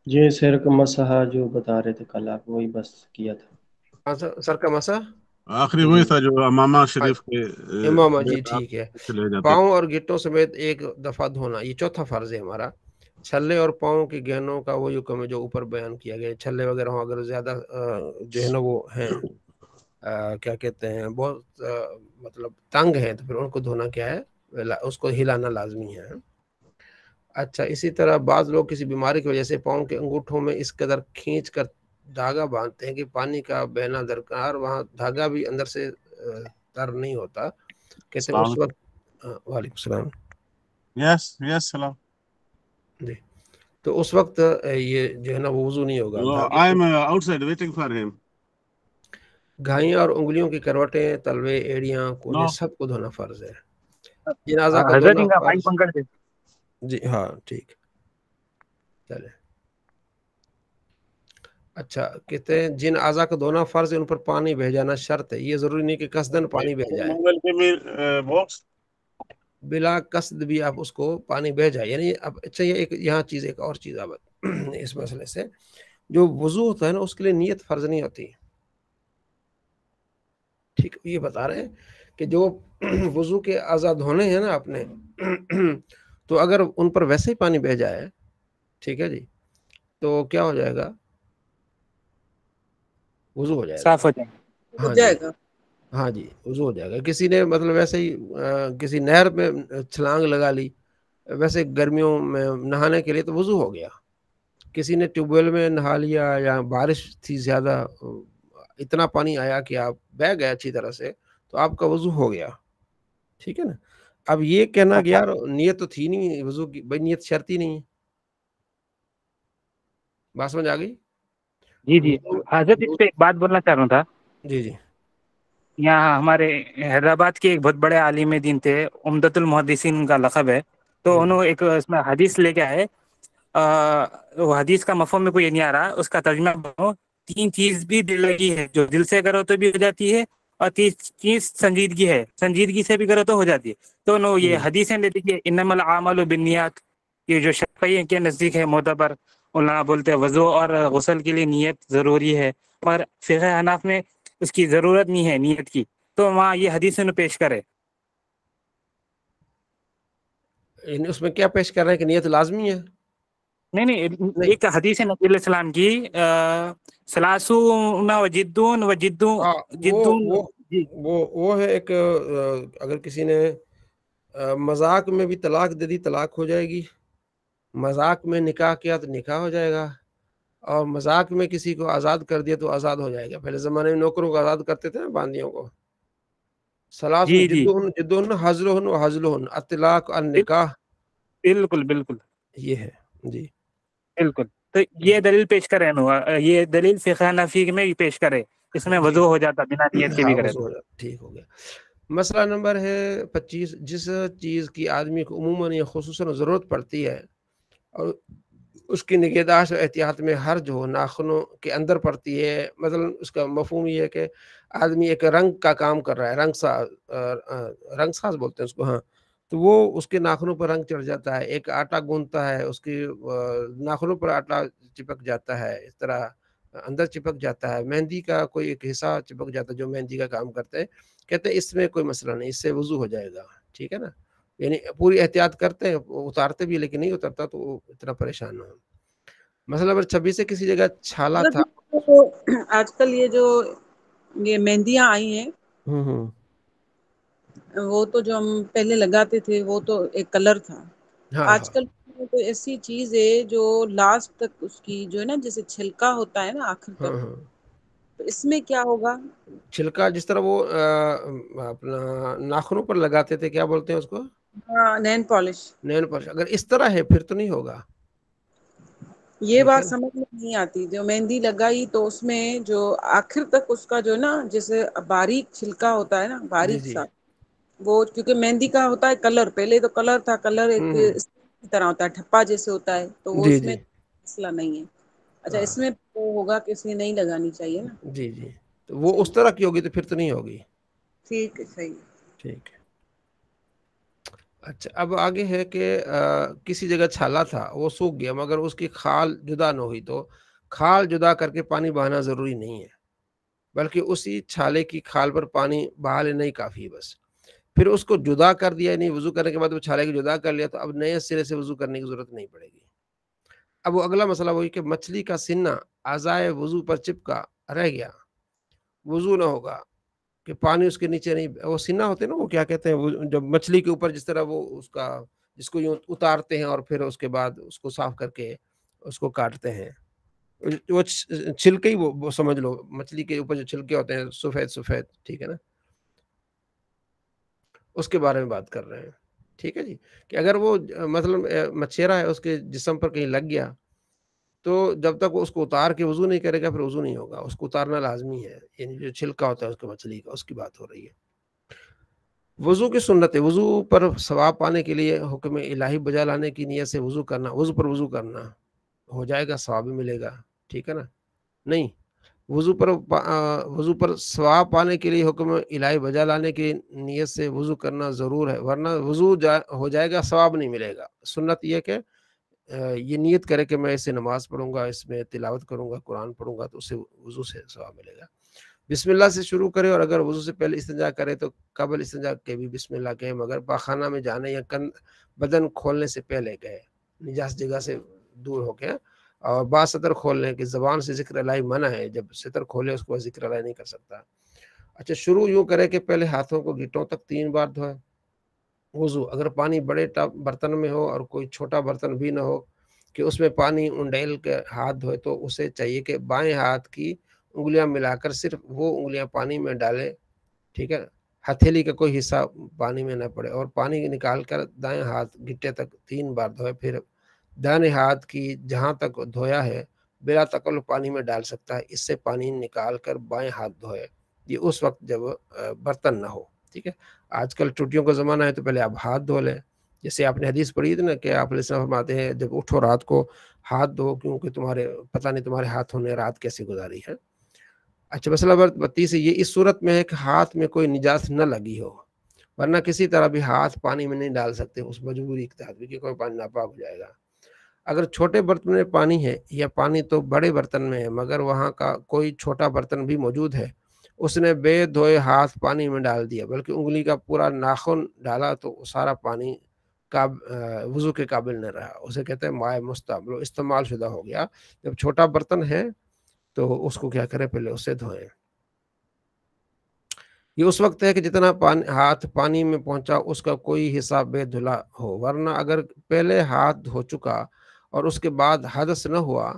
S5: یہ سر کا مسحا جو بتا رہے تھے کل آپ، وہی بس کیا تھا.
S2: سر کا مسا
S1: آخری وہی تھا جو امامہ شریف کے
S2: امام. جی ٹھیک ہے.
S1: لے جاتے.
S2: پاؤں اور گٹوں سمیت ایک دفعہ دھونا، یہ چوتھا فرض ہے ہمارا. چھلے اور پاؤں کے گہنوں کا وہ حکم ہے جو اوپر بیان کیا گیا. چھلے وغیرہ ہوں اگر زیادہ جو ہے نا وہ ہیں کیا کہتے ہیں بہت مطلب تنگ ہیں تو پھر ان کو دھونا کیا ہے، اس کو ہلانا لازمی ہے. اچھا اسی طرح بعض لوگ کسی بیماری کی وجہ سے پاؤں کے انگوٹھوں میں اس قدر کھینچ کر دھاگا باندھتے ہیں کہ پانی کا بہنا درکار، وہاں دھاگا بھی اندر سے تر نہیں ہوتا. کہتے ہیں اس وقت وعلیکم السلام.
S1: یس سلام.
S2: جی تو اس وقت یہ جو ہے نا وہ وضو نہیں ہوگا.
S1: I am outside waiting for him.
S2: گھائیاں اور انگلیوں کی کروٹیں، تلوے، ایڑیاں، کونے سب کو دھونا فرض ہے. جنازہ کا
S4: حضرت
S2: دھونا
S4: ان کا
S2: فرض.
S4: مائک بند کر دے.
S2: جی ہاں ٹھیک چلے. اچھا کہتے ہیں جن اعضاء کا دھونا فرض ہے ان پر پانی بہ جانا شرط ہے. یہ ضروری نہیں کہ قصدن پانی بہ جائے.
S1: Give me box.
S2: بلا قصد بھی آپ اس کو پانی بہ جائے. یعنی اب اچھا یہ ایک اور چیز اب اس مسئلے سے، جو وضو ہوتا ہے نا اس کے لیے نیت فرض نہیں ہوتی. ٹھیک، یہ بتا رہے ہیں کہ جو وضو کے آزاد ہونے ہیں نا اپنے، تو اگر ان پر ویسے ہی پانی بہ جائے، ٹھیک ہے جی، تو کیا ہو جائے گا؟ وضو ہو جائے گا.
S4: صاف ہو جائے.
S3: ہو
S2: ہاں
S3: جائے
S2: جی،
S3: گا.
S2: ہاں جی، وضو ہو جائے گا. کسی نے مطلب ویسے ہی کسی نہر میں چھلانگ لگا لی ویسے گرمیوں میں نہانے کے لیے، تو وضو ہو گیا. کسی نے ٹیوب ویل میں نہا لیا، یا بارش تھی زیادہ، اتنا پانی آیا کہ آپ بہہ گئے اچھی طرح سے، تو آپ کا وضو ہو گیا. ٹھیک ہے نا. اب یہ کہنا کہ یار نیت تو تھی نہیں وضو کی، بھائی نیت شرط ہی نہیں ہے. بات سمجھ آ گئی؟
S4: جی حضرت اس پہ ایک بات بولنا چاہ رہا تھا.
S2: جی جی.
S4: یہاں ہمارے حیدرآباد کے ایک بہت بڑے عالم دین تھے، عمدۃ المحدثین کا لقب ہے. تو انہوں ایک اس میں حدیث لے کے آئے، وہ حدیث کا مفہوم میں کوئی یہ نہیں آ رہا، اس کا ترجمہ بنو: 3 چیز بھی دل لگی ہے، جو دل سے کرو تو بھی ہو جاتی ہے، اور 3 چیز سنجیدگی ہے، سنجیدگی سے بھی کرو تو ہو جاتی ہے. تو انہوں یہ حدیثیں لے دی کہ انما الاعمال بالنیات، یہ جو شافعی کے نزدیک ہے معتبر، علماء بولتے ہیں وضو اور غسل کے لیے نیت ضروری ہے، اور فقہ حناف میں اس کی ضرورت نہیں ہے نیت کی. تو وہاں یہ حدیث انہوں پیش کرے.
S2: اس میں کیا پیش کر رہے ہیں کہ نیت لازمی ہے؟
S4: نہیں، ایک حدیث ہے نبی علیہ السلام کی، ثلاثون وجدون جدون. جی
S2: وہ ہے ایک، اگر کسی نے مذاق میں بھی طلاق دے دی طلاق ہو جائے گی، مذاق میں نکاح کیا تو نکاح ہو جائے گا، اور مذاق میں کسی کو آزاد کر دیا تو آزاد ہو جائے گا. پہلے زمانے میں نوکروں کو آزاد کرتے تھے نا، باندیوں کو.
S4: جی جی
S2: جدہن حضلہن و حضلہن الطلاق النکاح.
S4: بالکل
S2: یہ ہے جی.
S4: بالکل. تو یہ دلیل پیش کرے، یہ دلیل فقہ حنفی میں پیش کرے، اس میں
S2: جی
S4: وضو ہو جاتا بنا نیت کے بھی
S2: ہاں
S4: کرے
S2: وضو
S4: تو.
S2: ہو جاتا. ٹھیک ہو گیا. مسئلہ نمبر ہے 25. جس چیز کی آدمی کو عموماً یا خصوصاً ضرورت پڑتی ہے، اور اس کی نگہداشت و احتیاط میں حرج ہو، ناخنوں کے اندر پڑتی ہے. مثلا اس کا مفہوم یہ ہے کہ آدمی ایک رنگ کا کام کر رہا ہے، رنگ ساز بولتے ہیں اس کو، ہاں، تو وہ اس کے ناخنوں پر رنگ چڑھ جاتا ہے. ایک آٹا گوندتا ہے، اس کے ناخنوں پر آٹا چپک جاتا ہے، اس طرح اندر چپک جاتا ہے. مہندی کا کوئی ایک حصہ چپک جاتا ہے، جو مہندی کا کام کرتے ہیں، کہتے ہیں اس میں کوئی مسئلہ نہیں، اس سے وضو ہو جائے گا. ٹھیک ہے نا. یعنی پوری احتیاط کرتے ہیں، اتارتے بھی، لیکن نہیں اترتا تو اتنا پریشان نہ ہو. مسئلہ نمبر 26 سے کسی جگہ چھالا تھا.
S3: آج کل یہ مہندیاں آئی ہیں، وہ تو جو ہم پہلے لگاتے تھے وہ تو ایک کلر تھا.
S2: ہاں
S3: آج کل تو ایسی چیز ہے جو لاسٹ تک اس کی جو ہے نا، جیسے چھلکا ہوتا ہے نا آخر تک،
S2: ہاں
S3: تو اس میں کیا ہوگا؟
S2: چھلکا جس طرح وہ اپنا ناخنوں پر لگاتے تھے، کیا بولتے ہیں اس کو؟
S3: ہاں، نین پالش.
S2: نین پالش. اگر اس طرح ہے پھر تو نہیں ہوگا.
S3: یہ
S2: ٹھیک ہے
S3: بات
S2: نا.
S3: سمجھ میں نہیں آتی. جو مہندی لگائی تو اس میں جو آخر تک اس کا جو ہے نا، جیسے باریک چھلکا ہوتا ہے نا،
S2: جی
S3: باریک
S2: جی.
S3: سا، وہ کیونکہ مہندی کا ہوتا ہے کلر، پہلے تو کلر تھا، کلر ایک اس کی طرح ہوتا ہے، ٹھپا جیسے ہوتا ہے، تو وہ
S2: جی
S3: اس
S2: جی.
S3: میں مسئلہ نہیں ہے. اچھا،
S2: ہاں
S3: اس میں وہ ہوگا کہ اس میں نہیں لگانی چاہیے نا.
S2: جی جی. تو وہ اس
S3: صحیح،
S2: طرح کی ہوگی تو پھر تو نہیں ہوگی.
S3: ٹھیک ہے، صحیح.
S2: ٹھیک ہے. اچھا، اب آگے ہے کہ کسی جگہ چھالا تھا، وہ سوکھ گیا، مگر اس کی کھال جدا نہ ہوئی، تو کھال جدا کر کے پانی بہانا ضروری نہیں ہے، بلکہ اسی چھالے کی کھال پر پانی بہا لینا ہی کافی ہے بس. پھر اس کو جدا کر دیا، نہیں وضو کرنے کے بعد وہ چھالے کی جدا کر لیا، تو اب نئے سرے سے وضو کرنے کی ضرورت نہیں پڑے گی. اب وہ اگلا مسئلہ وہی کہ مچھلی کا سنہ اعضائے وضو پر چپکا رہ گیا، وضو نہ ہوگا، کہ پانی اس کے نیچے نہیں. وہ سنہ ہوتے ہیں نا، وہ کیا کہتے ہیں، جب مچھلی کے اوپر جس طرح وہ اس کا، جس کو یوں اتارتے ہیں اور پھر اس کے بعد اس کو صاف کر کے اس کو کاٹتے ہیں، وہ چھلکے ہی، وہ سمجھ لو مچھلی کے اوپر جو چھلکے ہوتے ہیں سفید سفید. ٹھیک ہے نا. اس کے بارے میں بات کر رہے ہیں. ٹھیک ہے جی. کہ اگر وہ مثلا مچھیرا ہے، اس کے جسم پر کہیں لگ گیا، تو جب تک وہ اس کو اتار کے وضو نہیں کرے گا پھر وضو نہیں ہوگا. اس کو اتارنا لازمی ہے. یعنی جو چھلکا ہوتا ہے اس کو مچھلی کا، اس کی بات ہو رہی ہے. وضو کی سنت ہے. وضو پر ثواب پانے کے لیے حکم الہی بجا لانے کی نیت سے وضو کرنا، وضو پر وضو کرنا ہو جائے گا، ثواب بھی ملے گا. ٹھیک ہے نا. نہیں، وضو پر ثواب پانے کے لیے حکم الہی بجا لانے کی نیت سے وضو کرنا ضرور ہے، ورنہ وضو ہو جائے گا، ثواب نہیں ملے گا۔ سنت یہ کہ یہ نیت کرے کہ میں اسے نماز پڑھوں گا، اس میں تلاوت کروں گا، قرآن پڑھوں گا، تو اسے وضو سے ثواب ملے گا۔ بسم اللہ سے شروع کرے، اور اگر وضو سے پہلے استنجا کرے تو قبل استنجا کے بھی بسم اللہ کہے، مگر پاخانہ میں جانے یا بدن کھولنے سے پہلے کہے، نجاس جگہ سے دور ہو کے۔ اور با ستر کھولنے کی زبان سے ذکر الہی منع ہے، جب ستر کھولے اس کو ذکر الہی نہیں کر سکتا۔ اچھا، شروع یوں کرے کہ پہلے ہاتھوں کو گھٹوں تک 3 بار دھوئے۔ وضو اگر پانی بڑے برتن میں ہو اور کوئی چھوٹا برتن بھی نہ ہو کہ اس میں پانی انڈیل کے ہاتھ دھوئے، تو اسے چاہیے کہ بائیں ہاتھ کی انگلیاں ملا کر صرف وہ انگلیاں پانی میں ڈالے، ٹھیک ہے، ہتھیلی کا کوئی حصہ پانی میں نہ پڑے، اور پانی نکال کر دائیں ہاتھ گھٹے تک 3 بار دھوئے، پھر دائیں ہاتھ کی جہاں تک دھویا ہے بلا تکلف پانی میں ڈال سکتا ہے، اس سے پانی نکال کر بائیں ہاتھ دھوئے، یہ اس وقت جب برتن نہ ہو، ٹھیک ہے۔ آج کل ٹوٹیوں کا زمانہ ہے تو پہلے آپ ہاتھ دھو لیں، جیسے آپ نے حدیث پڑھی تھی نا کہ آپ علیہ السلام فرماتے ہیں جب اٹھو رات کو ہاتھ دھو، کیونکہ تمہارے پتہ نہیں تمہارے ہاتھوں نے رات کیسی گزاری ہے۔ اچھا، مسئلہ نمبر 32 یہ اس صورت میں ہے کہ ہاتھ میں کوئی نجاس نہ لگی ہو، ورنہ کسی طرح بھی ہاتھ پانی میں نہیں ڈال سکتے اس مجبوری کے تحت بھی، کہ کوئی پانی ناپاک ہو جائے گا۔ اگر چھوٹے برتن میں پانی ہے یا پانی تو بڑے برتن میں ہے مگر وہاں کا کوئی چھوٹا برتن بھی موجود ہے، اس نے بے دھوئے ہاتھ پانی میں ڈال دیا بلکہ انگلی کا پورا ناخن ڈالا، تو سارا پانی وضو کے قابل نہ رہا، اسے کہتے ہیں مائع مستعمل، استعمال شدہ ہو گیا۔ جب چھوٹا برتن ہے تو اس کو کیا کرے، پہلے اسے دھوئیں۔ یہ اس وقت ہے کہ جتنا ہاتھ پانی میں پہنچا اس کا کوئی حصہ بے دھلا ہو، ورنہ اگر پہلے ہاتھ دھو چکا اور اس کے بعد حدث نہ ہوا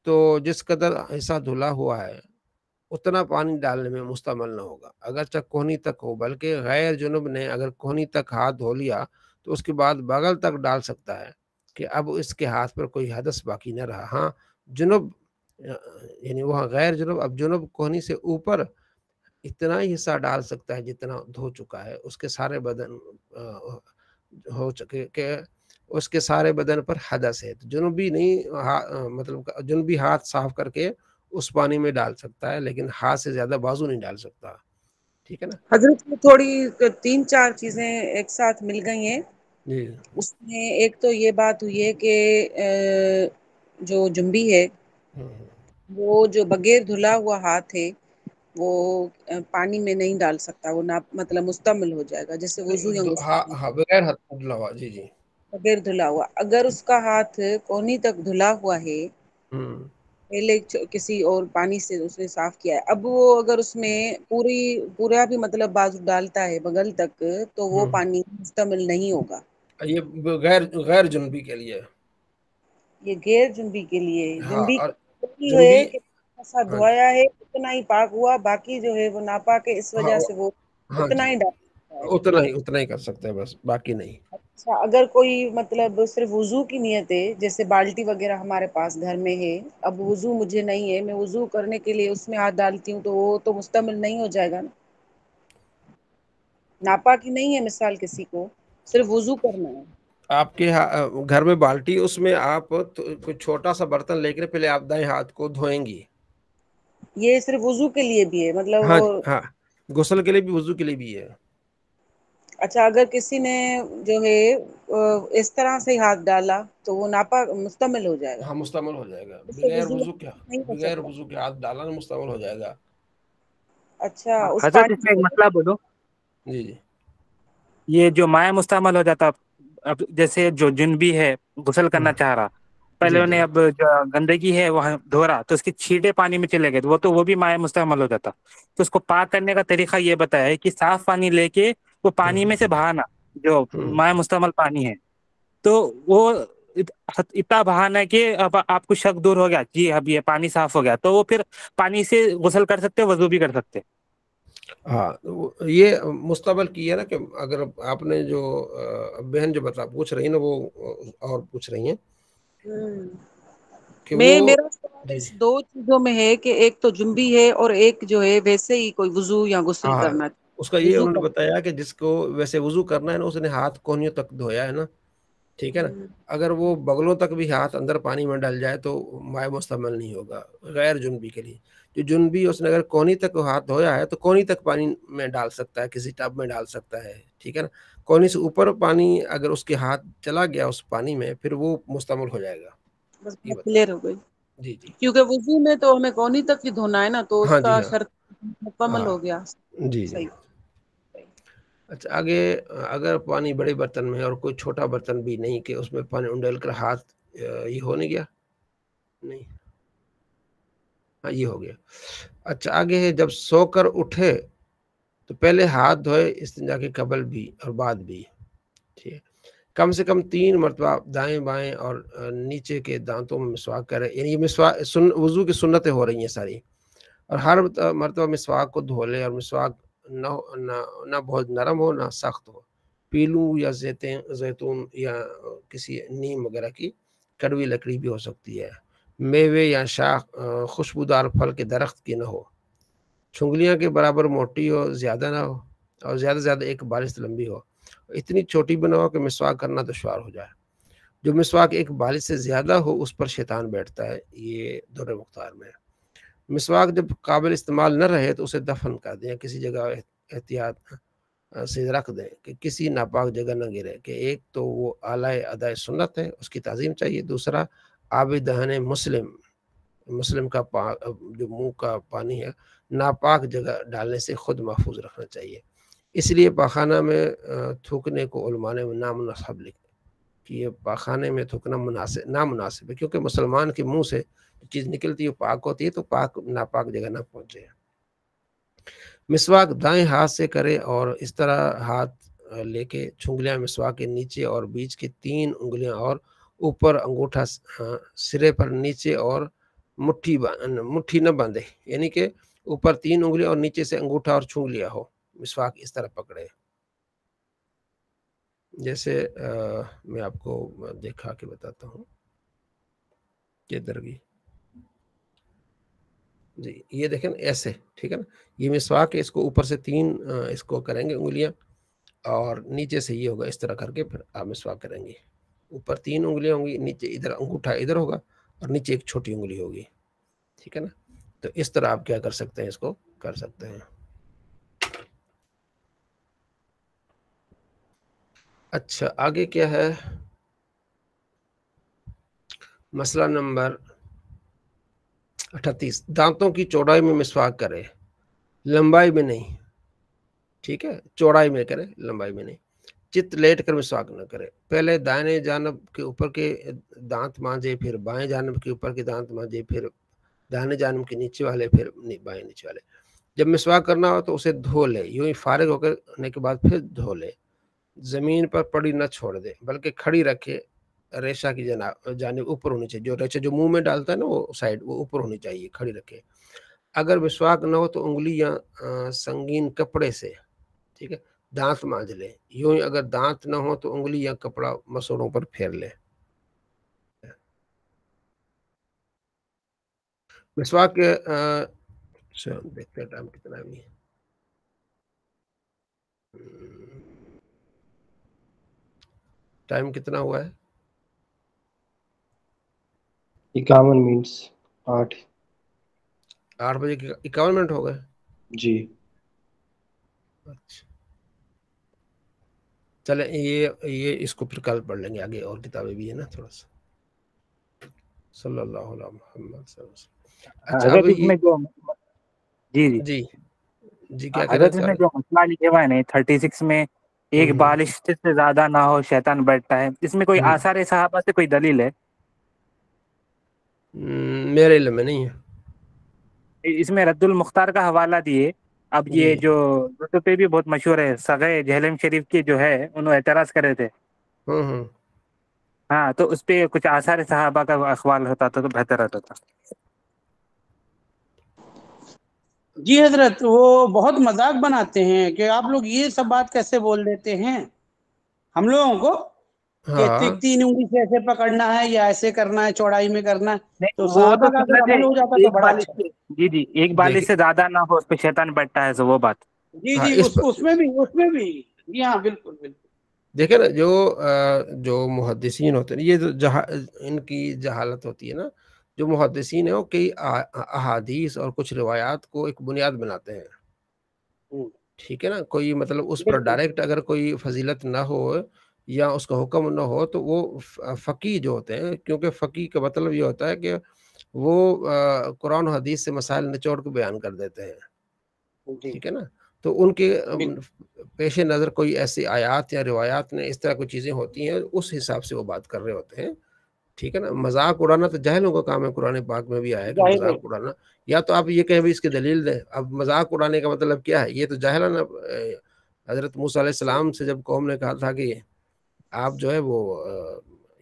S2: تو جس قدر حصہ دھلا ہوا ہے اتنا پانی ڈالنے میں مستعمل نہ ہوگا، اگرچہ کہنی تک ہو، بلکہ غیر جنب نے اگر کہنی تک ہاتھ دھو لیا تو اس کے بعد بغل تک ڈال سکتا ہے کہ اب اس کے ہاتھ پر کوئی حدث باقی نہ رہا۔ ہاں، جنب یعنی وہاں غیر جنب، اب جنب کہنی سے اوپر اتنا ہی حصہ ڈال سکتا ہے جتنا دھو چکا ہے، اس کے سارے بدن ہو چکے کہ اس کے سارے بدن پر حدث ہے، تو جنوبی نہیں، مطلب جنوبی ہاتھ صاف کر کے اس پانی میں ڈال سکتا ہے، لیکن ہاتھ سے زیادہ بازو نہیں ڈال سکتا، ٹھیک ہے نا۔
S3: حضرت تھوڑی 3-4 چیزیں ایک ساتھ مل گئی ہیں
S2: جی،
S3: اس میں۔ ایک تو یہ بات ہوئی ہے کہ جو جنبی ہے وہ جو بغیر دھلا ہوا ہاتھ ہے وہ پانی میں نہیں ڈال سکتا، وہ مطلب مستعمل ہو جائے گا، جیسے وضو یا غسل
S2: ہاں، بغیر ہاتھ دھلا ہوا، جی جی،
S3: بغیر دھلا ہوا۔ اگر اس کا ہاتھ کونی تک دھلا ہوا ہے، پہلے کسی اور پانی سے اس نے صاف کیا ہے، اب وہ اگر اس میں پورا بھی مطلب بازو ڈالتا ہے بغل تک تو وہ پانی مستعمل نہیں ہوگا۔
S2: یہ غیر جنوبی کے لیے،
S3: یہ غیر جنبی کے لیے،
S2: ہاں،
S3: جنبی
S2: اور
S3: ہے
S2: جنوبی،
S3: کہ ایسا دھویا ہے اتنا ہی پاک ہوا، باقی جو ہے وہ ناپاک ہے، اس
S2: ہاں
S3: وجہ سے وہ
S2: ہاں
S3: اتنا
S2: جی،
S3: ہی ڈال سکتا ہے۔
S2: اتنا ہی کر سکتے ہیں، بس باقی نہیں۔
S3: اچھا، اگر کوئی مطلب صرف وضو کی نیت ہے، جیسے بالٹی وغیرہ ہمارے پاس گھر میں ہے، اب وضو مجھے نہیں ہے، میں وضو کرنے کے لیے اس میں ہاتھ ڈالتی ہوں، تو وہ تو مستعمل نہیں ہو جائے گا نا، ناپاکی نہیں ہے مثال کسی کو، صرف وضو کرنا ہے۔
S2: آپ کے گھر میں بالٹی، اس میں آپ کوئی چھوٹا سا برتن لے کر پہلے آپ دائیں ہاتھ کو دھوئیں گی۔
S3: یہ صرف وضو کے لیے بھی ہے مطلب
S2: ہاں
S3: وہ؟
S2: ہاں، غسل کے لیے بھی، وضو کے لیے بھی ہے۔
S3: اچھا، اگر کسی نے جو ہے اس طرح سے ہاتھ ڈالا تو وہ ناپاک مستعمل ہو جائے گا،
S2: ہاں، مستعمل ہو جائے گا،
S3: اس سے
S2: بغیر
S3: وضو
S2: وضو کے،
S3: نہیں ہو
S2: بغیر
S3: سکتا۔
S2: وضو کے ہاتھ ڈالا نا مستعمل ہو جائے گا۔
S3: اچھا، اس
S4: حضرت
S3: پانی
S4: اس میں ایک مسئلہ بولو،
S2: جی جی،
S4: یہ جو مائع مستعمل ہو جاتا، اب جیسے جو جنبی ہے غسل کرنا چاہ رہا، پہلے
S2: جی جی،
S4: انہیں اب جو گندگی ہے وہ دھو رہا تو اس کی چھینٹے پانی میں چلے گئے، تو وہ بھی مائع مستعمل ہو جاتا، تو اس کو پاک کرنے کا طریقہ یہ بتایا ہے کہ صاف پانی لے کے وہ پانی میں سے بہانا، جو مائع مستعمل پانی ہے، تو وہ اتنا بہانا ہے کہ اب آپ کو شک دور ہو گیا، جی اب یہ پانی صاف ہو گیا، تو وہ پھر پانی سے غسل کر سکتے، وضو بھی کر سکتے۔
S2: ہاں، یہ مستقبل کی ہے نا، کہ اگر آپ نے جو بہن جو پوچھ رہی ہیں نا، وہ اور پوچھ رہی ہیں کہ وہ،
S3: میرا سوال
S2: جی
S3: اس 2 چیزوں میں ہے کہ ایک تو جنبی ہے اور ایک جو ہے ویسے ہی کوئی وضو یا غسل
S2: ہاں،
S3: کرنا
S2: اس کا یہ
S3: وضو
S2: انہوں نے
S3: کا۔
S2: بتایا کہ جس کو ویسے وضو کرنا ہے نا، اس نے ہاتھ کونیوں تک دھویا ہے نا، ٹھیک ہے نا. اگر وہ بغلوں تک بھی ہاتھ اندر پانی میں ڈل جائے تو مائع مستعمل نہیں ہوگا غیر جنبی کے لیے. جو جنبی اس نے اگر کونی تک ہاتھ دھویا ہے تو کونی تک پانی میں ڈال سکتا ہے, کسی ٹب میں ڈال سکتا ہے. ٹھیک ہے نا. کونی سے اوپر پانی اگر اس کے ہاتھ چلا گیا اس پانی میں پھر وہ مستعمل ہو جائے گا.
S3: بس کلیئر ہو گئی.
S2: جی جی,
S3: کیونکہ وضو میں تو ہمیں کونی تک ہی دھونا ہے نا, تو اس
S2: ہاں
S3: کا
S2: جی, ہاں
S3: شرط مکمل
S2: ہاں
S3: ہو گیا.
S2: جی جی.
S3: صحیح.
S2: اچھا آگے, اگر پانی بڑے برتن میں ہے اور کوئی چھوٹا برتن بھی نہیں کہ اس میں پانی انڈیل کر ہاتھ یہ ہو نہیں گیا, نہیں, ہاں یہ ہو گیا. اچھا آگے ہے, جب سو کر اٹھے تو پہلے ہاتھ دھوئے استنجا کے قبل بھی اور بعد بھی. ٹھیک ہے. کم سے کم 3 مرتبہ دائیں بائیں اور نیچے کے دانتوں میں مسواک کرے. یعنی یہ مسواک وضو کی سنتیں ہو رہی ہیں ساری. اور ہر مرتبہ مسواک کو دھو لے, اور مسواک نہ بہت نرم ہو نہ سخت ہو. پیلو یا زیتون یا کسی نیم وغیرہ کی کڑوی لکڑی بھی ہو سکتی ہے. میوے یا شاخ خوشبودار پھل کے درخت کی نہ ہو. چھنگلیاں کے برابر موٹی ہو, زیادہ نہ ہو, اور زیادہ سے زیادہ 1 بالش لمبی ہو. اتنی چھوٹی بناؤ کہ مسواک کرنا دشوار ہو جائے. جو مسواک 1 بالش سے زیادہ ہو اس پر شیطان بیٹھتا ہے. یہ در مختار میں. مسواک جب قابل استعمال نہ رہے تو اسے دفن کر دیں, کسی جگہ احتیاط سے رکھ دیں کہ کسی ناپاک جگہ نہ گرے. کہ ایک تو وہ اعلی ادائے سنت ہے, اس کی تعظیم چاہیے. دوسرا آب دہن مسلم کا جو منہ کا پانی ہے ناپاک جگہ ڈالنے سے خود محفوظ رکھنا چاہیے. اس لیے پاخانہ میں تھوکنے کو علماء نے نامناسب لکھا کہ یہ پاخانے میں تھوکنا نامناسب ہے, کیونکہ مسلمان کے منہ سے چیز نکلتی ہے پاک ہوتی ہے, تو پاک ناپاک جگہ نہ پہنچے. مسواک دائیں ہاتھ سے کرے اور اس طرح ہاتھ لے کے چھنگلیاں مسواک کے نیچے اور بیچ کے 3 انگلیاں اور اوپر انگوٹھا سرے پر نیچے اور مٹھی نہ باندھے. یعنی کہ اوپر 3 انگلیاں اور نیچے سے انگوٹھا اور چھنگلیاں ہو. مسواک اس طرح پکڑے. جیسے میں آپ کو دیکھا کے بتاتا ہوں کہ درگی جی, یہ دیکھیں ایسے. ٹھیک ہے نا. یہ مسواک ہے, اس کو اوپر سے 3 اس کو کریں گے انگلیاں, اور نیچے سے یہ ہوگا اس طرح کر کے پھر آپ مسواک کریں گے. اوپر 3 انگلیاں ہوں گی, نیچے ادھر انگوٹھا ادھر ہوگا, اور نیچے ایک چھوٹی انگلی ہوگی. ٹھیک ہے نا. تو اس طرح آپ کیا کر سکتے ہیں, اس کو کر سکتے ہیں. اچھا آگے کیا ہے, مسئلہ نمبر 38. دانتوں کی چوڑائی میں مسواک کرے, لمبائی میں نہیں. ٹھیک ہے, چوڑائی میں کرے, لمبائی میں نہیں. چت لیٹ کر مسواک نہ کرے. پہلے دائیں جانب کے اوپر کے دانت مانجے, پھر بائیں جانب کے اوپر کے دانت مانجے, پھر دائیں جانب کے نیچے والے, پھر بائیں نیچے والے. جب مسواک کرنا ہو تو اسے دھو لے, یوں ہی فارغ ہونے کے بعد پھر دھو لے. زمین پر پڑی نہ چھوڑ دے, بلکہ کھڑی رکھے. ریشہ کی جانب اوپر ہونی چاہیے. جو ریشہ جو منہ میں ڈالتا ہے نا وہ سائڈ, وہ اوپر ہونی چاہیے, کھڑی رکھے. اگر مسواک نہ ہو تو انگلی یا سنگین کپڑے سے, ٹھیک ہے, دانت مانج لے. یوں ہی اگر دانت نہ ہو تو انگلی یا کپڑا مسوڑوں پر پھیر لے. مسواک کے دیکھتے ہیں ٹائم کتنا بھی ہے. ٹائم کتنا ہوا ہے؟
S5: 51 منٹس.
S2: 8 بجے 51 منٹ ہو گئے.
S5: جی
S2: اچھا چلے, یہ اس کو پھر کل پڑھ لیں گے. آگے اور کتابیں بھی ہیں نا تھوڑا سا. صلی اللہ علیہ محمد صلی اللہ علیہ وسلم. اچھا
S4: حضرت اس میں جو
S2: جی جی کیا
S4: حضرت اس میں جو مسئلہ لکھے ہوا ہے نا 36 میں, 1 بالش سے زیادہ نہ ہو شیطان بیٹھتا ہے, اس میں کوئی آثار صحابہ سے کوئی دلیل ہے؟
S2: میرے علم میں نہیں ہے.
S4: اس میں رد المختار کا حوالہ دیے. اب یہ جو یوٹیوب پہ بھی بہت مشہور ہے, سغے جہلم شریف کی جو ہے, انہوں اعتراض کرے تھے. ہاں, تو اس پہ کچھ آثار صحابہ کا اقوال ہوتا تو بہتر رہتا تھا.
S6: جی حضرت, وہ بہت مذاق بناتے ہیں کہ آپ لوگ یہ سب بات کیسے بول دیتے ہیں ہم لوگوں کو, کہ 3 انگلی سے ایسے پکڑنا ہے یا ایسے کرنا ہے, چوڑائی میں کرنا ہے. تو صحابہ کا اگر عمل ہو جاتا تو بڑا اچھا.
S4: جی جی, 1 بالش سے زیادہ نہ ہو, اس پہ شیطان بیٹھتا ہے, وہ بات.
S6: جی جی, اس میں بھی جی ہاں بالکل بالکل.
S2: دیکھیں نا جو محدثین ہوتے ہیں، یہ ان کی جہالت ہوتی ہے نا، جو محدثین ہیں وہ کئی احادیث اور کچھ روایات کو ایک بنیاد بناتے ہیں، ٹھیک ہے نا، کوئی مطلب اس پر ڈائریکٹ اگر کوئی فضیلت نہ ہو یا اس کا حکم نہ ہو تو وہ فقی جو ہوتے ہیں، کیونکہ فقی کا مطلب یہ ہوتا ہے کہ وہ قرآن و حدیث سے مسائل نچوڑ کو بیان کر دیتے ہیں، ٹھیک ہے نا، تو ان کے پیش نظر کوئی ایسی آیات یا روایات نے اس طرح کوئی چیزیں ہوتی ہیں، اس حساب سے وہ بات کر رہے ہوتے ہیں، ٹھیک ہے نا۔ مذاق اڑانا تو جاہلوں کا کام ہے، قرآن پاک میں بھی آیا کہ مذاق اڑانا، یا تو آپ یہ کہیں بھی اس کی دلیل دیں۔ اب مذاق اڑانے کا مطلب کیا ہے؟ یہ تو جاہلانہ حضرت موسیٰ علیہ السلام سے جب قوم نے کہا تھا کہ آپ جو ہے وہ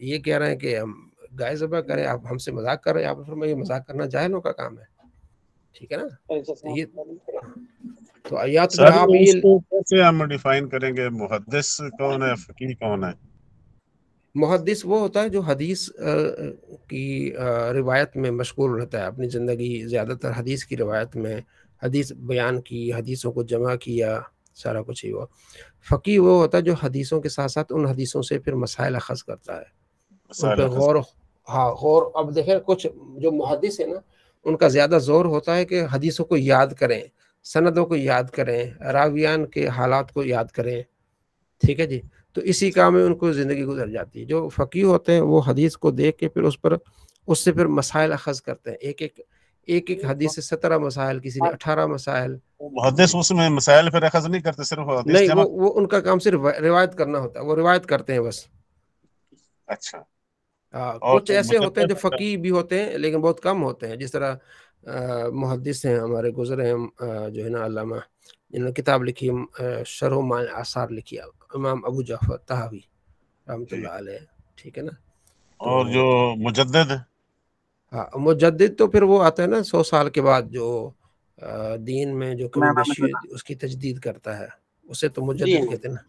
S2: یہ کہہ رہے ہیں کہ ہم گائے ذبح کریں، آپ ہم سے مذاق کر رہے ہیں، آپ فرمائیں یہ مذاق کرنا جاہلوں کا کام ہے، ٹھیک ہے نا۔ یہ تو یا تو پھر آپ یہ
S1: کیسے ہم ڈیفائن کریں گے محدث کون ہے، فقیہ کون ہے؟
S2: محدث وہ ہوتا ہے جو حدیث کی روایت میں مشغول رہتا ہے، اپنی زندگی زیادہ تر حدیث کی روایت میں، حدیث بیان کی، حدیثوں کو جمع کیا، سارا کچھ ہی ہوا۔ فقیہ وہ ہوتا ہے جو حدیثوں کے ساتھ ساتھ ان حدیثوں سے پھر مسائل اخذ کرتا ہے، ان پہ غور۔ اب دیکھیں کچھ جو محدث ہیں نا، ان کا زیادہ زور ہوتا ہے کہ حدیثوں کو یاد کریں، سندوں کو یاد کریں، راویان کے حالات کو یاد کریں، ٹھیک ہے جی۔ تو اسی کام میں ان کو زندگی گزر جاتی ہے۔ جو فقیہ ہوتے ہیں وہ حدیث کو دیکھ کے پھر اس سے پھر مسائل اخذ کرتے ہیں، ایک حدیث سے 17 مسائل، کسی نے 18 مسائل۔
S1: محدث اس میں مسائل پھر اخذ نہیں کرتے، صرف حدیث
S2: نہیں، وہ ان کا کام صرف روایت کرنا ہوتا ہے، وہ روایت کرتے ہیں بس۔
S1: اچھا،
S2: کچھ ایسے ہوتے ہیں جو فقیہ بھی ہوتے ہیں لیکن بہت کم ہوتے ہیں، جس طرح محدث ہیں ہمارے گزرے ہیں جو ہے نا علامہ، جنہوں نے کتاب لکھی شرح معانی آثار لکھی، امام ابو جعفر طحاوی رحمۃ اللہ علیہ، ٹھیک ہے نا۔
S1: اور جو مجدد،
S2: ہاں مجدد تو پھر وہ آتا ہے نا 100 سال کے بعد، جو دین میں جو کمی بیشی اس کی تجدید کرتا ہے، اسے تو مجدد کہتے ہیں نا،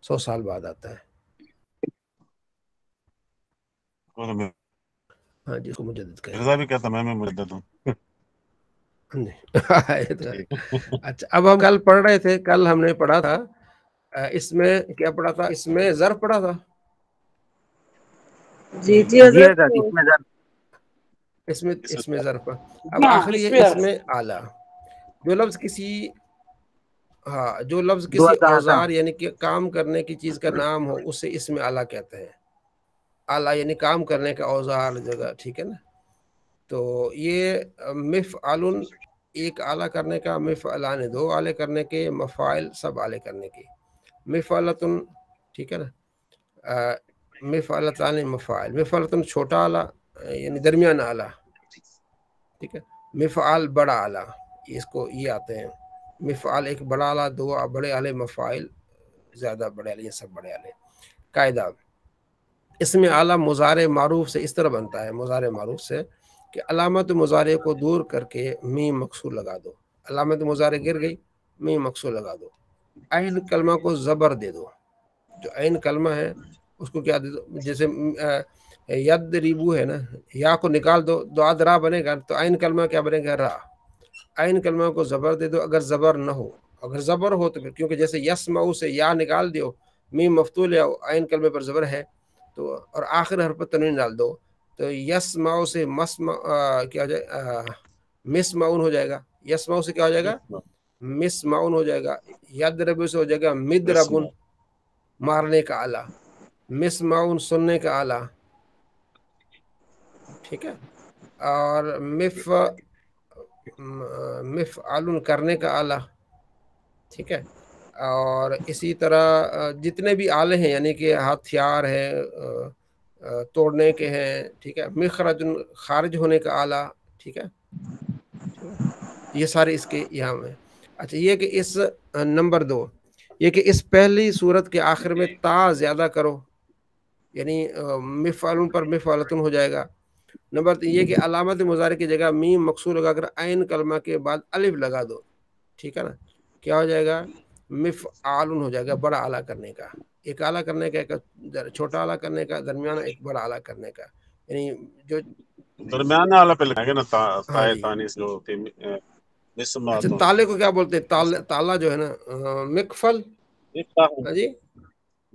S2: 100 سال بعد آتا ہے، ہاں جی، اس کو مجدد کہتے ہیں۔
S1: مرزا بھی کہتا میں مجدد ہوں۔
S2: اچھا، اب ہم کل پڑھ رہے تھے، کل ہم نے پڑھا تھا اس میں کیا پڑھا تھا؟ اس میں ظرف پڑھا تھا،
S3: جی حضرت،
S2: اس میں ظرف۔ اب آخری ہے اس میں اعلیٰ، جو لفظ کسی اوزار یعنی کہ کام کرنے کی چیز کا نام ہو، اسے اس میں اعلیٰ کہتے ہیں۔ اعلیٰ یعنی کام کرنے کا اوزار جگہ، ٹھیک ہے نا۔ تو یہ مفعل ایک اعلیٰ کرنے کا، مفعلان 2 اعلیٰ کرنے کے، مفاعل سب اعلیٰ کرنے کے، مفعلتن، ٹھیک ہے نا، مفعلتان مفاعل، مفعلتن چھوٹا اعلیٰ یعنی درمیان اعلیٰ، ٹھیک ہے، مفعال بڑا اعلیٰ، اس کو یہ آتے ہیں، مفعال ایک بڑا اعلیٰ، 2 بڑے اعلیٰ، مفاعل زیادہ بڑے اعلیٰ، یہ سب بڑے اعلیٰ۔ قاعدہ، اس میں اعلیٰ مضارع معروف سے اس طرح بنتا ہے، مضارع معروف سے کہ علامت مضارع کو دور کر کے میم مکسور لگا دو، علامت مضارع گر گئی، میم مکسور لگا دو، عین کلمہ کو زبر دے دو، جو عین کلمہ ہے اس کو کیا دے دو، جیسے ید ریبو ہے نا، یا کو نکال دو، دعاد را بنے گا، تو عین کلمہ کیا بنے گا؟ را۔ عین کلمہ کو زبر دے دو، اگر زبر نہ ہو، اگر زبر ہو تو پھر، کیونکہ جیسے یسمعو سے یا نکال دیو، میم مفتول ہے، عین کلمے پر زبر ہے تو، اور آخر حرف پر تنوین ڈال دو، تو یسمعو سے کیا ہو جائے، مسمعون ہو جائے گا، یسمعو سے کیا ہو جائے گا؟ مسمعون ہو جائے گا، یدربو سے ہو جائے گا مدربن، مارنے کا آلہ، مسمعون سننے کا آلہ، ٹھیک ہے، اور مفعلن کرنے کا آلہ، ٹھیک ہے، اور اسی طرح جتنے بھی آلے ہیں یعنی کہ ہتھیار ہے، توڑنے کے ہیں، ٹھیک ہے، مخرج خارج ہونے کا آلہ، ٹھیک ہے، یہ سارے اس کے یہاں میں۔ اچھا، یہ کہ اس نمبر 2 یہ کہ اس پہلی صورت کے آخر میں تا زیادہ کرو، یعنی مفعلن پر مفعلتن ہو جائے گا۔ نمبر 3 یہ کہ علامت مضارع کی جگہ میم مکسور لگا کر عین کلمہ کے بعد الف لگا دو، ٹھیک ہے نا، کیا ہو جائے گا؟ مفعالن ہو جائے گا، بڑا اعلیٰ کرنے کا، ایک اعلیٰ کرنے کا، ایک چھوٹا اعلیٰ کرنے کا، درمیانہ ایک بڑا اعلیٰ کرنے کا، یعنی جو
S1: درمیانہ اعلیٰ پہ لگائے گا نا، تائے تانیس جو ہوتی ہے۔
S2: اچھا، تالے کو کیا بولتے ہیں؟ تالا جو ہے نا، مقفل، ہاں جی،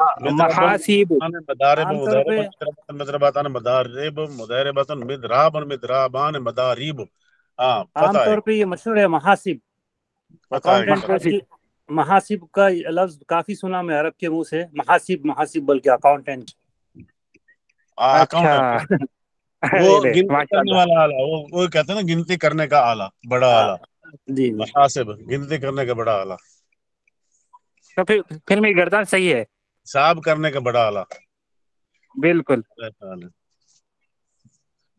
S4: محاسب
S1: مدارب
S4: عام طور پہ
S1: مدرباتان مدارب مدرباتن مدرابن مدرابان مداریب. ہاں
S7: عام
S1: پتہ ہے
S7: طور پہ یہ مشہور ہے محاسب.
S1: پتہ ہے
S7: اکاؤنٹنٹ کو اس کی محاسب کا لفظ کافی سنا میں عرب کے منہ سے. محاسب بلکہ اکاؤنٹنٹ.
S4: اچھا
S1: وہ گنتی کرنے والا آلہ, وہ کہتے ہیں نا گنتی کرنے کا آلہ, بڑا آلہ.
S7: جی
S1: محاسب گنتی کرنے کا بڑا آلہ.
S4: تو پھر میری گردان صحیح ہے,
S1: حساب کرنے کا بڑا آلہ.
S4: بالکل.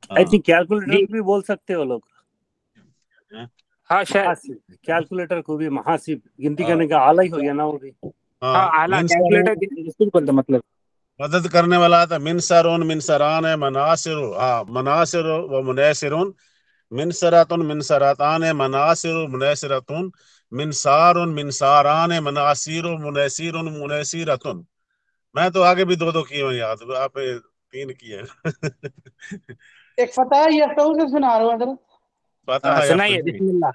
S7: آئی تھنک کیلکولیٹر بھی بول سکتے ہو لوگ.
S4: ہاں شاید
S7: کیلکولیٹر کو بھی محاسب گنتی کرنے کا آلہ ہی ہو گیا نا وہ بھی.
S4: ہاں اعلیٰ کیلکولیٹر مطلب
S1: مدد کرنے والا تھا. منصرون منصران مناصر. ہاں مناصر و منیصرون. منصراتن منصراتان مناصر منیصرتون. منصار منصاران مناصیر منیصیر منیصرتن. میں تو آگے بھی 2 کیے ہیں یاد, آپ 3 کیے ہیں.
S6: ایک فتح یفتح سے سنا رہا ہوں حضرت.
S1: فتح
S4: سنائیے بسم اللہ.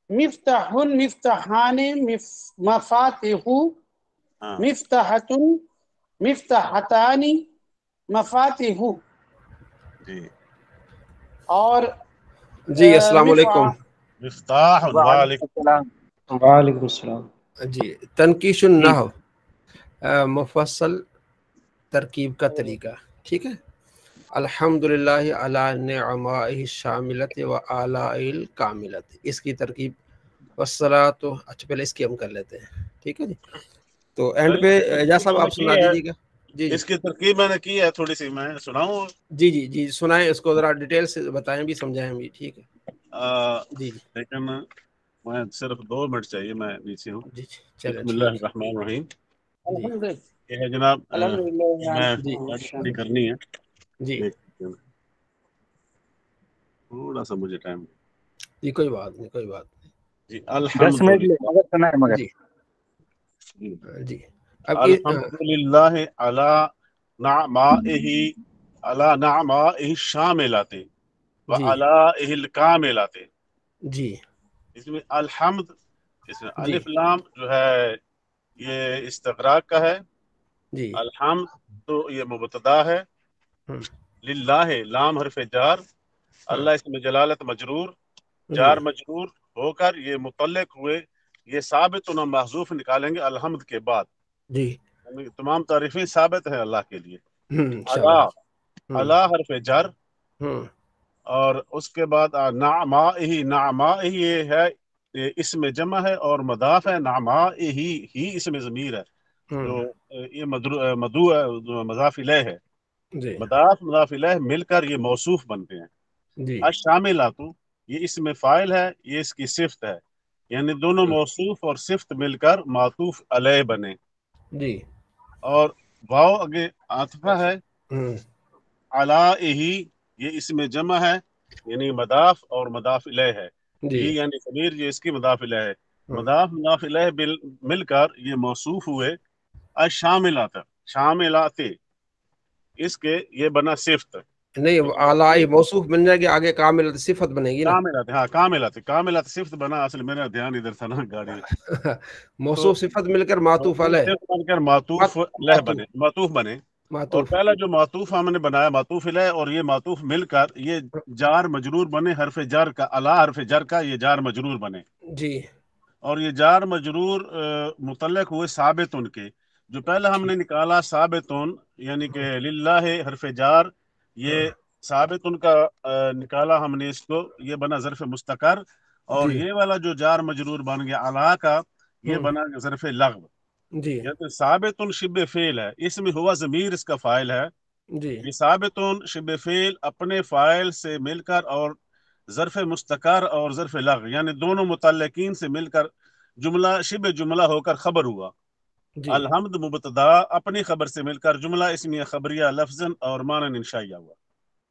S6: مفتاح مفتاحان مفاتیح مفتاحۃ مفتاحتان مفاتیح.
S1: جی
S6: اور
S2: جی السلام علیکم.
S1: مفتاح.
S5: وعلیکم السلام.
S2: جی تنقیش النحو مفصل ترکیب کا طریقہ, ٹھیک ہے. الحمدللہ علی نعمائہ الشاملۃ و آلاء الکاملۃ, اس کی ترکیب والصلاۃ. اچھا پہلے اس کی ہم کر لیتے ہیں, ٹھیک ہے جی. تو اینڈ پہ اعجاز صاحب آپ سنا دیجیے گا. جی
S1: اس کی ترکیب میں نے کی ہے, تھوڑی سی میں سناؤں.
S2: جی جی جی سنائیں, اس کو ذرا ڈیٹیل سے بتائیں بھی, سمجھائیں بھی, ٹھیک ہے. جی
S1: لیکن میں صرف 2 منٹ چاہیے, میں نیچے ہوں.
S2: جی چلیں
S1: بسم اللہ الرحمن الرحیم.
S6: الحمدللہ
S1: یہ ہے جناب,
S6: الحمدللہ
S1: میں کرنی ہے
S2: جی
S1: تھوڑا سا مجھے ٹائم.
S2: جی کوئی بات نہیں, کوئی بات نہیں.
S1: جی
S4: 10 منٹ لے مگر سنا ہے مگر.
S2: جی اب
S1: الحمدللہ علی نعمائہ علی نعمائہ الشاملۃ و آلائہ الکاملۃ.
S2: جی
S1: اس میں الحمد, اس میں الف لام جو ہے یہ استغراق کا ہے.
S2: جی
S1: الحمد تو یہ مبتدا ہے. للہ لام حرف جار. اللہ اس میں جلالت مجرور, جار مجرور ہو کر یہ متعلق ہوئے. یہ ثابت و محذوف نکالیں گے الحمد کے بعد.
S2: جی
S1: تمام تعریفیں ثابت ہیں اللہ کے لیے. اللہ حرف جر, اور اس کے بعد نعمائہ یہ ہے اسم جمع ہے اور مضاف ہے. نعمائہ ہی اسم ضمیر ہے, جو یہ مدعو ہے, مضاف الیہ ہے. مضاف الیہ مل کر یہ موصوف بنتے ہیں. الشاملات یہ اسم فاعل ہے, یہ اس کی صفت ہے. یعنی دونوں موصوف اور صفت مل کر معطوف علیہ بنے.
S2: جی
S1: اور واو اگے عاطفہ ہے. علیہ یہ اسم جمع ہے, یعنی مضاف اور مضاف الیہ ہے. یہ یعنی ضمیر یہ اس کی مضاف الیہ ہے. مضاف الیہ مل کر یہ موصوف ہوئے. الشاملات شاملات اس کے یہ بنا صفت.
S2: نہیں اعلی موصوف بن جائے گی, آگے کامل صفت بنے گی نا.
S1: کاملات, ہاں کاملات صفت بنا. اصل میرا دھیان ادھر تھا نا گاڑی.
S2: موصوف صفت مل کر معطوف علیہ
S1: مل کر معطوف علیہ بنے, معطوف بنے. اور پہلا جو معطوف ہم نے بنایا معطوف علیہ, اور یہ معطوف مل کر یہ جار مجرور بنے. حرف جر کا اعلی حرف جر کا یہ جار مجرور بنے.
S2: جی
S1: اور یہ جار مجرور متعلق ہوئے ثابت ان کے. جو پہلا ہم نے نکالا ثابتون, یعنی کہ للہ حرف جار, یہ ثابت ان کا نکالا ہم نے, اس کو یہ بنا ظرف مستقر. اور یہ والا جو جار مجرور بن گیا علا کا, یہ بنا ظرف لغو. یعنی ثابتون شبہ فعل ہے, اس میں ہوا ضمیر اس کا فاعل ہے. یہ ثابتون شبہ فعل اپنے فاعل سے مل کر اور ظرف مستقر اور ظرف لغو یعنی دونوں متعلقین سے مل کر جملہ شبہ جملہ ہو کر خبر ہوا. الحمد مبتدا اپنی خبر سے مل کر جملہ اسمیہ خبریہ لفظاً اور معنی انشائیہ ہوا.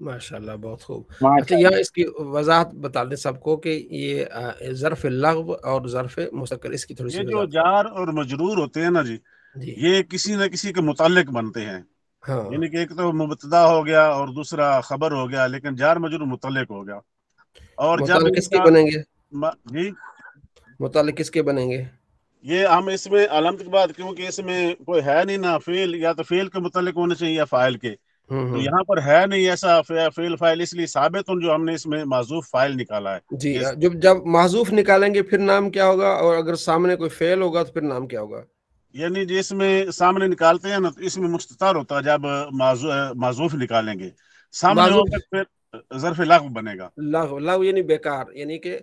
S2: ماشاءاللہ بہت خوب. اچھا یہاں اس کی وضاحت بتا دیں سب کو کہ یہ ظرف لغو اور ظرف مستقر, اس کی تھوڑی سی
S1: یہ جو جار اور مجرور ہوتے ہیں نا جی, یہ کسی نہ کسی کے متعلق بنتے ہیں. یعنی کہ ایک تو مبتدا ہو گیا اور دوسرا خبر ہو گیا, لیکن جار مجرور متعلق ہو گیا. اور جب
S2: کس کے بنیں گے؟
S1: جی
S2: متعلق کس کے بنیں گے؟
S1: یہ ہم اس میں علامت کے بعد کیونکہ اس میں کوئی ہے نہیں نا فیل، یا تو فیل کے متعلق ہونا چاہیے یا فاعل کے، تو یہاں پر ہے نہیں ایسا فیل فاعل، اس لیے ثابت جو ہم نے اس میں معذوف فاعل نکالا ہے.
S2: جی جب معذوف نکالیں گے پھر نام کیا ہوگا، اور اگر سامنے کوئی فعل ہوگا تو پھر نام کیا ہوگا؟
S1: یعنی جس میں سامنے نکالتے ہیں نا تو اس میں مستتر ہوتا ہے، جب معذوف نکالیں گے سامنے ہوگا پھر ظرف لغو بنے گا.
S2: لغو یعنی بیکار، یعنی کہ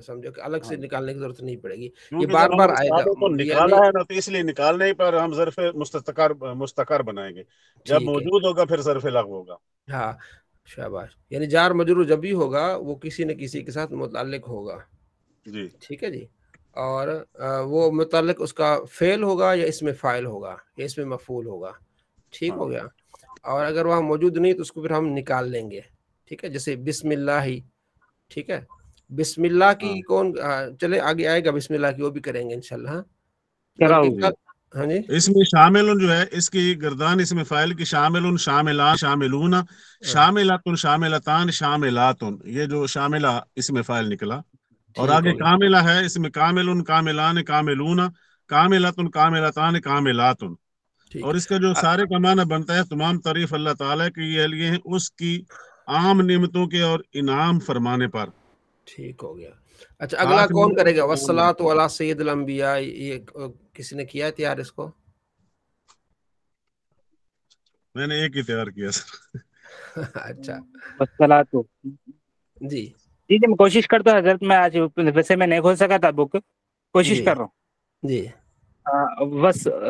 S2: سمجھو کہ الگ سے نکالنے کی ضرورت نہیں پڑے گی، یہ
S1: کیونکہ
S2: بار
S1: جب
S2: بار
S1: ہم
S2: آئے گا.
S1: تو نکالا ہے نا تو اس لیے نکالنے پر ہم ظرف مستقر بنائیں گے، جب موجود ہوگا پھر ظرف لغو ہوگا.
S2: ہاں شاباش، یعنی جار مجرور جب بھی ہوگا وہ کسی نہ کسی کے ساتھ متعلق ہوگا.
S1: جی
S2: ٹھیک ہے جی، اور وہ متعلق اس کا فعل ہوگا یا اس میں فاعل ہوگا یا اس میں مفعول ہوگا. ٹھیک ہو گیا. اور اگر وہاں موجود نہیں تو اس کو پھر ہم نکال لیں گے. ٹھیک ہے، جیسے بسم اللہ ہی. ٹھیک ہے، بسم اللہ کی کون چلے آگے آئے گا، بسم اللہ کی وہ بھی کریں گے انشاءاللہ. ہاں جی،
S1: اس میں شامل جو ہے اس کی گردان اس میں فاعل کی شامل شاملان شاملون شاملاتن شاملتان شاملاتن، یہ جو شاملہ اس میں فاعل نکلا. اور آگے کاملہ ہے اس میں کامل کاملان کاملون کاملاتن کاملتان کاملاتن. اور اس کا جو سارے کا معنی بنتا ہے تمام تعریف اللہ تعالیٰ کے لیے ہیں اس کی عام نعمتوں کے اور انعام فرمانے پر.
S2: ٹھیک ہو گیا. اچھا اگلا کون کرے گا؟ والصلاۃ علی سید الانبیاء، یہ کسی نے کیا ہے تیار اس کو؟
S1: میں نے ایک ہی تیار کیا سر.
S2: اچھا
S4: والصلاۃ
S2: جی
S4: جی میں کوشش کرتا ہوں حضرت، میں آج ویسے میں نہیں کھول سکا تھا بک، کوشش کر رہا ہوں.
S2: جی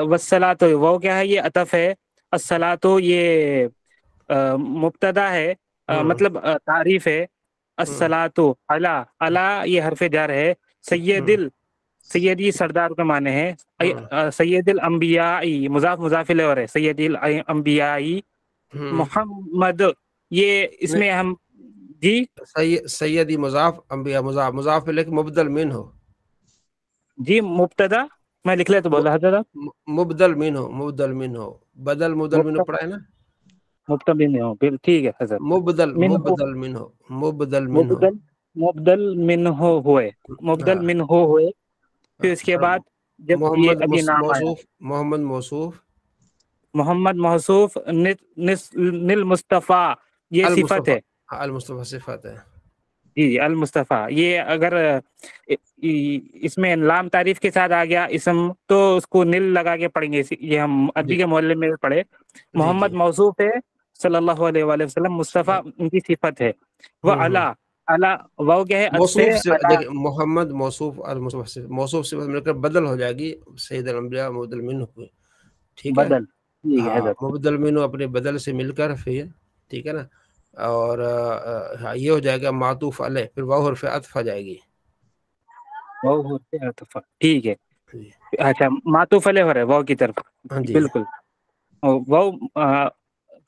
S4: والصلاۃ وہ کیا ہے؟ یہ عطف ہے. الصلاۃ یہ مبتدا ہے، مطلب تعریف ہے. الصلاۃ علی یہ حرف جر ہے. سیدی سردار کا معنی ہے. سید الانبیاء مضاف مضاف الیہ ہے. سید الانبیاء محمد، یہ اس میں ہم جی
S2: سیدی مضاف انبیاء مضاف مضاف الیہ مبدل منہ.
S4: جی مبتدا میں لکھ لیتا بولا حضرت،
S2: مبدل منہ بدل مبدل منہ پڑھا ہے نا،
S4: مبتدا منہ. پھر ٹھیک ہے حضرت،
S2: مبدل منہ
S4: مبدل منہ ہوئے، مبدل منہ ہوئے. پھر اس کے بعد جب یہ ابھی نام آیا محمد موصوف نل مصطفیٰ، یہ صفت ہے.
S2: المصطفیٰ صفت ہے.
S4: جی المصطفیٰ. یہ اگر اس میں لام تعریف کے ساتھ آ گیا اسم تو اس کو نل لگا کے پڑھیں گے. یہ ہم عربی کے معلم میں پڑھے. محمد موصوف ہے صلی اللہ علیہ وآلہ وسلم، مصطفیٰ ان کی صفت ہے. وہ اعلیٰ وہ کیا ہے؟
S2: محمد موصوف صفت مل کر بدل ہو جائے گی سید الانبیاء مبدل منہ کو. ٹھیک ہے، مبدل منہ اپنے بدل سے مل کر پھر ٹھیک ہے نا، اور یہ ہو جائے گا معطوف علیہ، پھر واو حرف عطف آ جائے گی.
S4: ٹھیک ہے. اچھا معطوف علیہ ہو رہا ہے واو کی طرف. بالکل. واو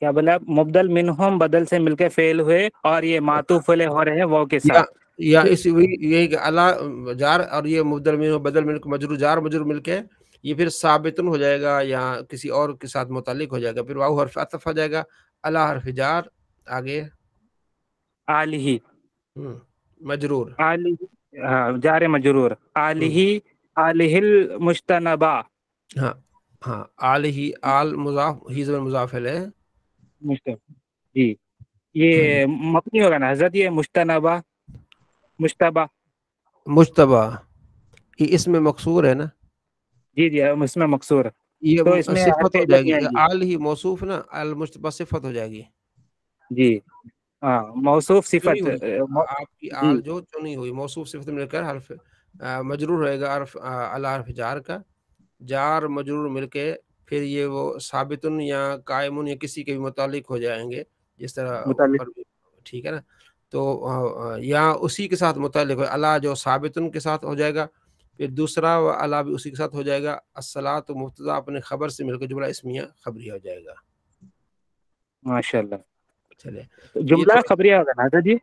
S4: کیا بولا؟ مبدل منہم بدل سے مل کے فعل ہوئے اور یہ معطوف علیہ ہو رہے ہیں واو کے ساتھ.
S2: یا اس یہی کہ اعلی جار اور یہ مبدل منہ بدل مل کے مجرور جار مجرور مل کے یہ پھر ثابتن ہو جائے گا یا کسی اور کے ساتھ متعلق ہو جائے گا. پھر واو حرف عطف آ جائے گا، اعلی حرف جار آگے
S4: آلہ
S2: مجرور،
S4: جار مجرور. آلہ آلہ المجتنبہ.
S2: ہاں آلہ آل مضاف ہی زمین مضاف الیہ.
S4: جی یہ مبنی ہوگا نا حضرت؟ یہ مجتنبہ
S2: مجتبہ یہ اس میں مقصور ہے نا.
S4: جی اس میں مقصور،
S2: یہ
S4: تو اس میں
S2: صفت ہو جائے گی. آل ہی موصوف نا، المجتبہ صفت ہو جائے گی.
S4: جی موصوف صفت
S2: آپ کی آل جو چنی ہوئی موصوف صفت مل کر حرف مجرور رہے گا اعلی حرف جار کا، جار مجرور مل کے پھر یہ وہ ثابتن یا قائمن یا کسی کے بھی متعلق ہو جائیں گے جس طرح اوپر. ٹھیک ہے نا، تو یا اسی کے ساتھ متعلق ہو. اعلی جو ثابتن کے ساتھ ہو جائے گا، پھر دوسرا اعلی بھی اسی کے ساتھ ہو جائے گا. الصلاۃ مبتدا اپنے خبر سے مل کر جملہ اسمیہ خبریہ ہو جائے گا.
S4: ماشاءاللہ.
S2: چلے
S4: جملہ خبریہ ہوگا نا جی؟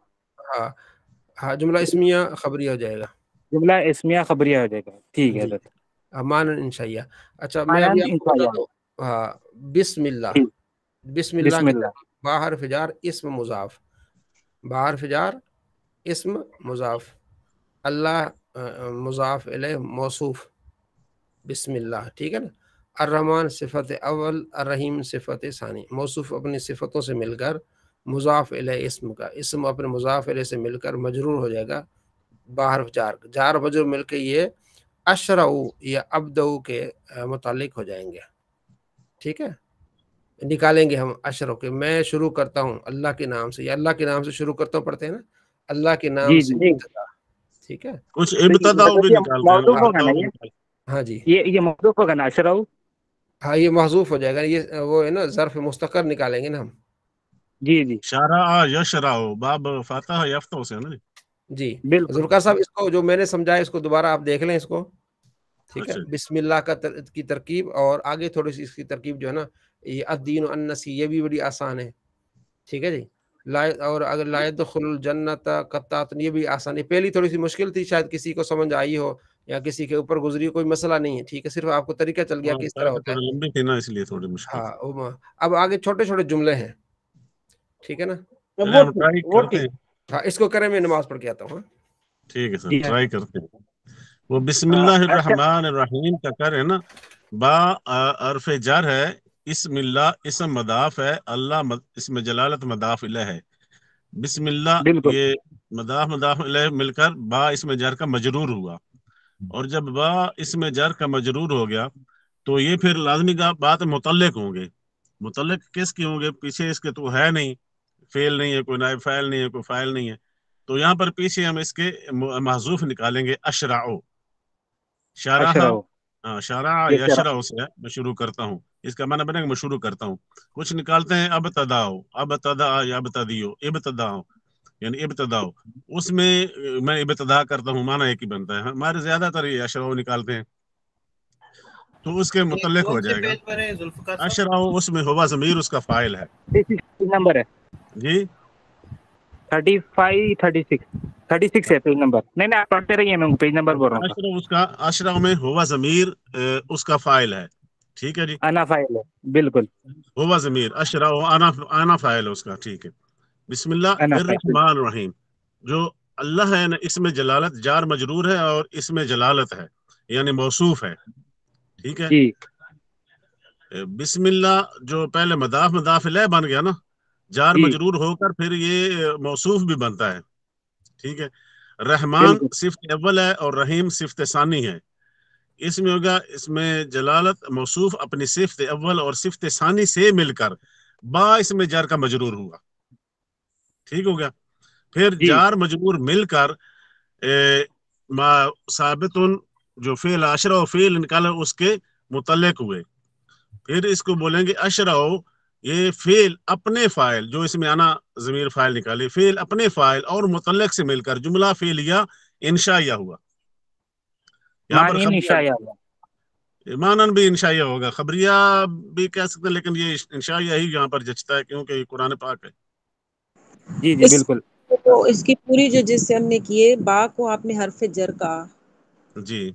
S2: ہاں جملہ اسمیہ خبریہ ہو جائے گا.
S4: جملہ اسمیہ خبریہ ہو جائے گا. ٹھیک ہے حضرت.
S2: مانن انشاءاللہ. اچھا میں ابھی آپ کو بتاتا ہوں. بسم اللہ، بسم اللہ باہر فجار اسم مضاف، باہر فجار اسم مضاف، اللہ مضاف الیہ موصوف. بسم اللہ، ٹھیک ہے نا. الرحمن صفت اول، الرحیم صفت ثانی. موصوف اپنی صفتوں سے مل کر مضاف الیہ اسم کا، اسم اپنے مضاف الیہ سے مل کر مجرور ہو جائے گا باحرف جار. جار مجرور مل کے یہ اشرعو یا ابدعو کے متعلق ہو جائیں گے. ٹھیک ہے، نکالیں گے ہم اشرعو کے. میں شروع کرتا ہوں اللہ کے نام سے، یا اللہ کے نام سے شروع کرتا ہوں، پڑھتے ہیں نا اللہ کے نام سے ابتدا. ٹھیک ہے،
S1: کچھ ابتدا بھی نکالتے ہیں.
S4: موضوف ہوگا نا
S2: ہاں جی،
S4: یہ موضوف ہوگا نا اشرعو.
S2: ہاں یہ محذوف ہو جائے گا. یہ وہ ہے نا ظرف مستقر نکالیں گے نا ہم.
S4: جی جی
S1: شرع یشرع باب فتح یفتح سے نا
S2: جی.
S4: بالکل.
S2: ذوالفقار صاحب اس کو جو میں نے سمجھایا اس کو دوبارہ آپ دیکھ لیں اس کو. ٹھیک ہے،
S1: اچھا.
S2: بسم اللہ کی ترکیب اور آگے تھوڑی سی اس کی ترکیب جو ہے نا یہ الدین النسی، یہ بھی بڑی آسان ہے. ٹھیک ہے جی. اور اگر لا يدخل الجنت قطات، یہ بھی آسان ہے. پہلی تھوڑی سی مشکل تھی، شاید کسی کو سمجھ آئی ہو یا کسی کے اوپر گزری ہو، کوئی مسئلہ نہیں ہے. ٹھیک ہے، صرف آپ کو طریقہ چل گیا کہ اس طرح ہوتا ہے.
S1: تھوڑی لمبی تھی نا اس لیے تھوڑی مشکل.
S2: ہاں اب آگے چھوٹے چھوٹے جملے ہیں. ٹھیک ہے نا،
S1: ہم ٹرائی کرتے ہیں.
S2: ہاں اس کو کریں، میں نماز پڑھ کے آتا ہوں.
S1: ٹھیک ہے سر، ٹرائی کرتے ہیں. وہ بسم اللہ الرحمن الرحیم کا کر ہے نا، با حرف جر ہے، اسم اللہ اسم مضاف ہے، اللہ اسم جلالت مضاف الیہ ہے. بسم اللہ یہ مضاف الیہ مل کر با اسم جر کا مجرور ہوا. اور جب با اسم جر کا مجرور ہو گیا تو یہ پھر لازمی کا بات متعلق ہوں گے. متعلق کس کی ہوں گے؟ پیچھے اس کے تو ہے نہیں، فعل نہیں ہے، کوئی نائب فاعل نہیں ہے، کوئی فاعل نہیں ہے. تو یہاں پر پیچھے ہم اس کے محذوف نکالیں گے اشرعو. شرع یشرع سے میں شروع کرتا ہوں، اس کا معنی بنے گا میں شروع کرتا ہوں. کچھ نکالتے ہیں ابتداؤ، ابتدا یا ابتدیو، ابتداؤ یعنی ابتداؤ. اس میں میں ابتدا کرتا ہوں، معنی ایک ہی بنتا ہے. ہمارے زیادہ تر یہ اشرعو نکالتے ہیں تو اس کے متعلق ہو جائے گا. اشرعو اس میں ہوا ضمیر اس کا فاعل ہے.
S4: نمبر ہے
S1: جی
S4: 35 36 ہے پیج نمبر. نہیں آپ پڑھتے رہیے، میں پیج نمبر بول رہا ہوں.
S1: اشرع اس کا اشرع میں ہوا ضمیر اس کا فاعل ہے. ٹھیک ہے جی،
S4: انا فاعل ہے. بالکل،
S1: ہوا ضمیر اشرع انا فاعل ہے اس کا. ٹھیک ہے. بسم اللہ الرحمن الرحیم، جو اللہ ہے نا اس میں جلالت جار مجرور ہے اور اس میں جلالت ہے یعنی موصوف ہے. ٹھیک ہے. بسم اللہ جو پہلے مضاف الیہ بن گیا نا، جار مجرور ہو کر پھر یہ موصوف بھی بنتا ہے. ٹھیک ہے. رحمان صفت اول ہے اور رحیم صفت ثانی ہے. اس میں ہوگا اس میں جلالت موصوف اپنی صفت اول اور صفت ثانی سے مل کر با اس میں جار کا مجرور ہوا. ٹھیک ہو گیا. پھر جار مجرور مل کر ثابت جو فعل اشرع و فعل نکالا اس کے متعلق ہوئے. پھر اس کو بولیں گے اشرع، یہ فعل اپنے فاعل جو اس میں آنا ضمیر فاعل نکالے، فعل اپنے فاعل اور متعلق سے مل کر جملہ فعلیہ انشائیہ ہوا. یہاں پر مانن بھی انشائیہ ہوگا، خبریہ بھی کہہ سکتے ہیں، لیکن یہ انشائیہ ہی یہاں پر جچتا ہے کیونکہ یہ قرآن پاک ہے.
S4: جی جی بالکل.
S3: تو اس کی پوری جو جس سے ہم نے کیے، با کو آپ نے حرف جر کا،
S1: جی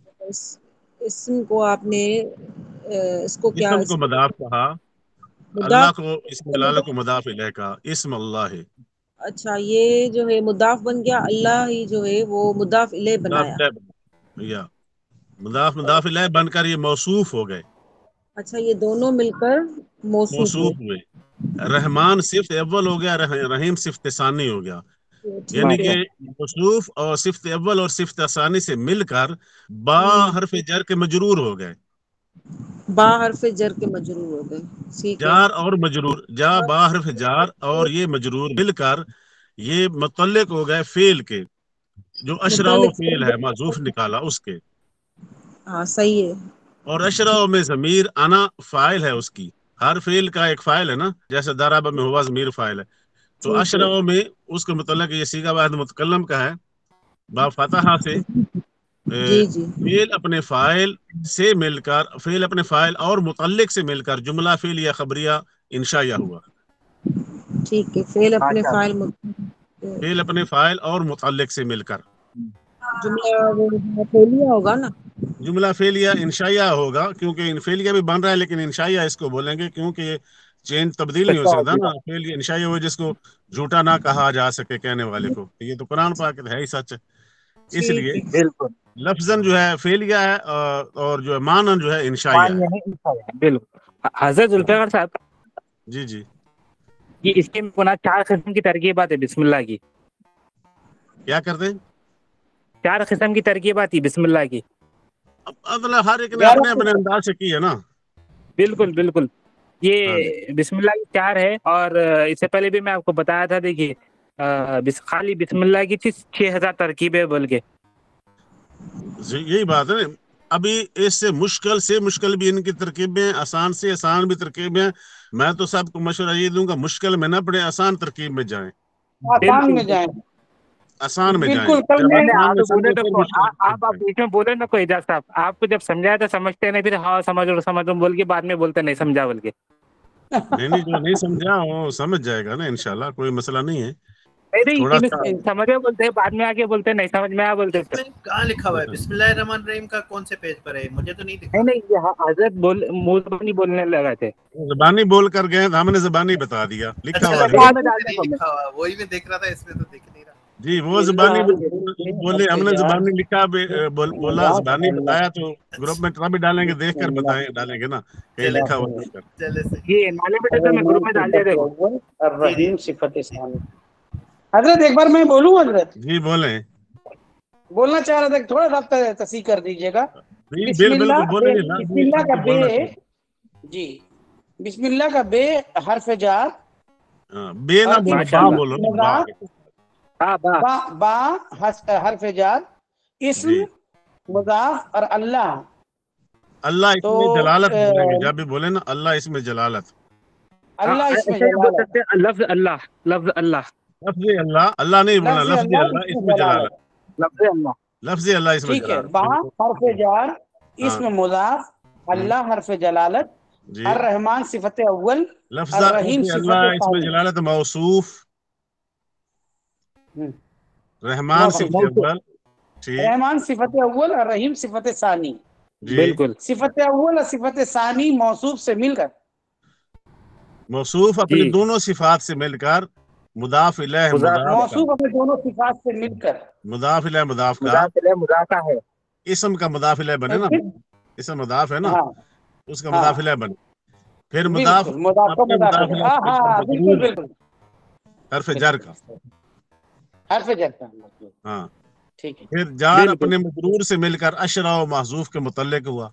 S3: اسم کو آپ نے اس کو کیا
S1: اسم کو مضاف کہا، اللہ کو اسم جلالہ کو مضاف الیہ کا، اسم اللہ ہے.
S3: اچھا، یہ جو ہے مضاف بن گیا، اللہ ہی جو ہے وہ مضاف الیہ بنایا.
S1: مضاف الیہ بن کر یہ موصوف ہو گئے.
S3: اچھا، یہ دونوں مل کر موصوف
S1: ہوئے. رحمان صفت اول ہو گیا، رحیم صفت ثانی ہو گیا. یعنی کہ موصوف اور صفت اول اور صفت ثانی سے مل کر با حرف جر کے مجرور ہو گئے.
S3: با حرف جر کے مجرور ہو گئے.
S1: جار اور مجرور، جا با حرف جار اور یہ مجرور مل کر یہ متعلق ہو گئے فعل کے، جو اشرع فعل ہے محذوف نکالا اس کے.
S3: ہاں صحیح ہے. اور
S1: اشرع میں ضمیر انا فاعل ہے اس کی. ہر فعل کا ایک فاعل ہے نا، جیسے ضرب میں ہوا ضمیر فاعل ہے. تو اشرع میں اس کے متعلق یہ صیغہ واحد متکلم کا ہے با فتحہ سے. فعل اپنے فاعل سے مل کر، فعل اپنے فاعل اور متعلق سے مل کر جملہ فعلیہ خبریہ انشائیہ ہوا.
S3: ٹھیک ہے. فعل اپنے
S1: فاعل اور متعلق سے مل کر
S3: جملہ فعلیہ ہوگا نا،
S1: جملہ فعلیہ انشائیہ ہوگا، کیونکہ فعلیہ بھی بن رہا ہے لیکن انشائیہ اس کو بولیں گے کیونکہ چینج تبدیل نہیں ہو سکتا نا. فعلیہ انشائیہ ہو جس کو جھوٹا نہ کہا جا سکے کہنے والے کو. یہ تو قرآن پاک ہے ہی سچ ہے. اس لیے
S4: بالکل
S1: لفظاً جو ہے فعلیہ ہے اور جو ہے معنی جو ہے انشائیہ ہے.
S4: بالکل. حضرت ذوالفقار صاحب
S1: جی جی
S4: یہ اس کے پناہ 4 قسم کی ترکیبات ہے بسم اللہ کی.
S1: کیا کرتے ہیں؟
S4: 4 قسم کی ترکیبات ہی بسم اللہ کی.
S1: مطلب ہر ایک نے اپنے اپنے انداز سے کی ہے نا.
S4: بالکل بالکل. یہ بسم اللہ کی 4 ہے اور اس سے پہلے بھی میں آپ کو بتایا تھا. دیکھیے خالی بسم اللہ کی 6000 ترکیبیں بول کے.
S1: یہی بات ہے. ابھی اس سے مشکل بھی ان کی ترکیبیں، آسان سے آسان بھی ترکیبیں. میں تو سب کو مشورہ یہ دوں گا مشکل میں نہ پڑے، آسان ترکیب میں جائیں،
S6: آسان میں جائیں،
S1: آسان میں جائیں.
S4: آپ بیچ میں بولے نا کوئی اعجاز صاحب، آپ کو جب سمجھایا تو سمجھتے نہیں، پھر ہاں سمجھو بول کے بعد میں بولتے نہیں سمجھا بول کے.
S1: نہیں جو نہیں سمجھا وہ سمجھ جائے گا نا انشاءاللہ، کوئی مسئلہ نہیں ہے.
S4: نہیں سمجھے بولتے بعد میں آگے بولتے نہیں سمجھ میں آ بولتے.
S8: کہاں لکھا ہوا ہے بسم اللہ الرحمن الرحیم کا؟ کون سے پیج پر ہے؟ مجھے تو نہیں دکھا.
S4: نہیں حضرت زبانی بولنے لگا تھے،
S1: زبانی بول کر گئے ہم نے زبانی بتا دیا، لکھا ہوا
S8: وہی میں دیکھ رہا تھا، اس میں تو دیکھ نہیں رہا.
S1: جی وہ زبانی بولے، ہم نے زبانی لکھا بولا، زبانی بتایا تو گروپ میں بھی ڈالیں گے، دیکھ کر ڈالیں گے نا کہیں لکھا ہوا.
S4: یہ نالے بیٹے تو میں گروپ میں ڈال دیا دیکھو.
S6: الرحیم صفت ثانی. حضرت ایک بار میں بولوں حضرت؟
S1: جی بولیں.
S6: بولنا چاہ رہا تھا، تھوڑا سا تصحیح کر دیجیے گا. بسم اللہ کا بے، جی بسم اللہ کا بے حرف جار،
S1: بے نہ بولو،
S6: با حرف جار، اسم مضاف اور اللہ.
S1: اللہ اس میں جلالت بولیں گے جب بھی بولے نا، اللہ اس میں جلالت.
S6: اللہ اس میں جلالت.
S4: لفظ اللہ، لفظ اللہ،
S1: لفظ اللہ، اللہ نہیں بولنا، لفظ اللہ اس میں جلالت.
S4: لفظ اللہ،
S1: لفظ اللہ اس میں
S6: ٹھیک ہے.
S1: جلالت.
S6: با حرف جار، اسم مضاف، اللہ حرف جلالت، الرحمن صفت اول،
S1: لفظ
S6: الرحیم
S1: اللہ
S6: صفت
S1: اس میں جلالت موصوف، رحمان صفت اول.
S6: رحمان صفت اول اور رحیم صفت ثانی.
S4: بالکل.
S6: صفت اول اور صفت ثانی موصوف سے مل کر،
S1: موصوف اپنی دونوں صفات سے مل کر، مضاف الیہ
S6: موصوف اپنے دونوں صفات سے مل کر،
S1: مضاف الیہ مضاف کا
S4: ہے،
S1: اسم کا مضاف الیہ بنے نا، اسم مضاف ہے نا، اس کا مضاف الیہ بنے، پھر مضاف حرف جر کا،
S6: حرف جر کا.
S1: ہاں
S6: ٹھیک ہے.
S1: پھر جار اپنے مجرور سے مل کر اشرا و محذوف کے متعلق ہوا.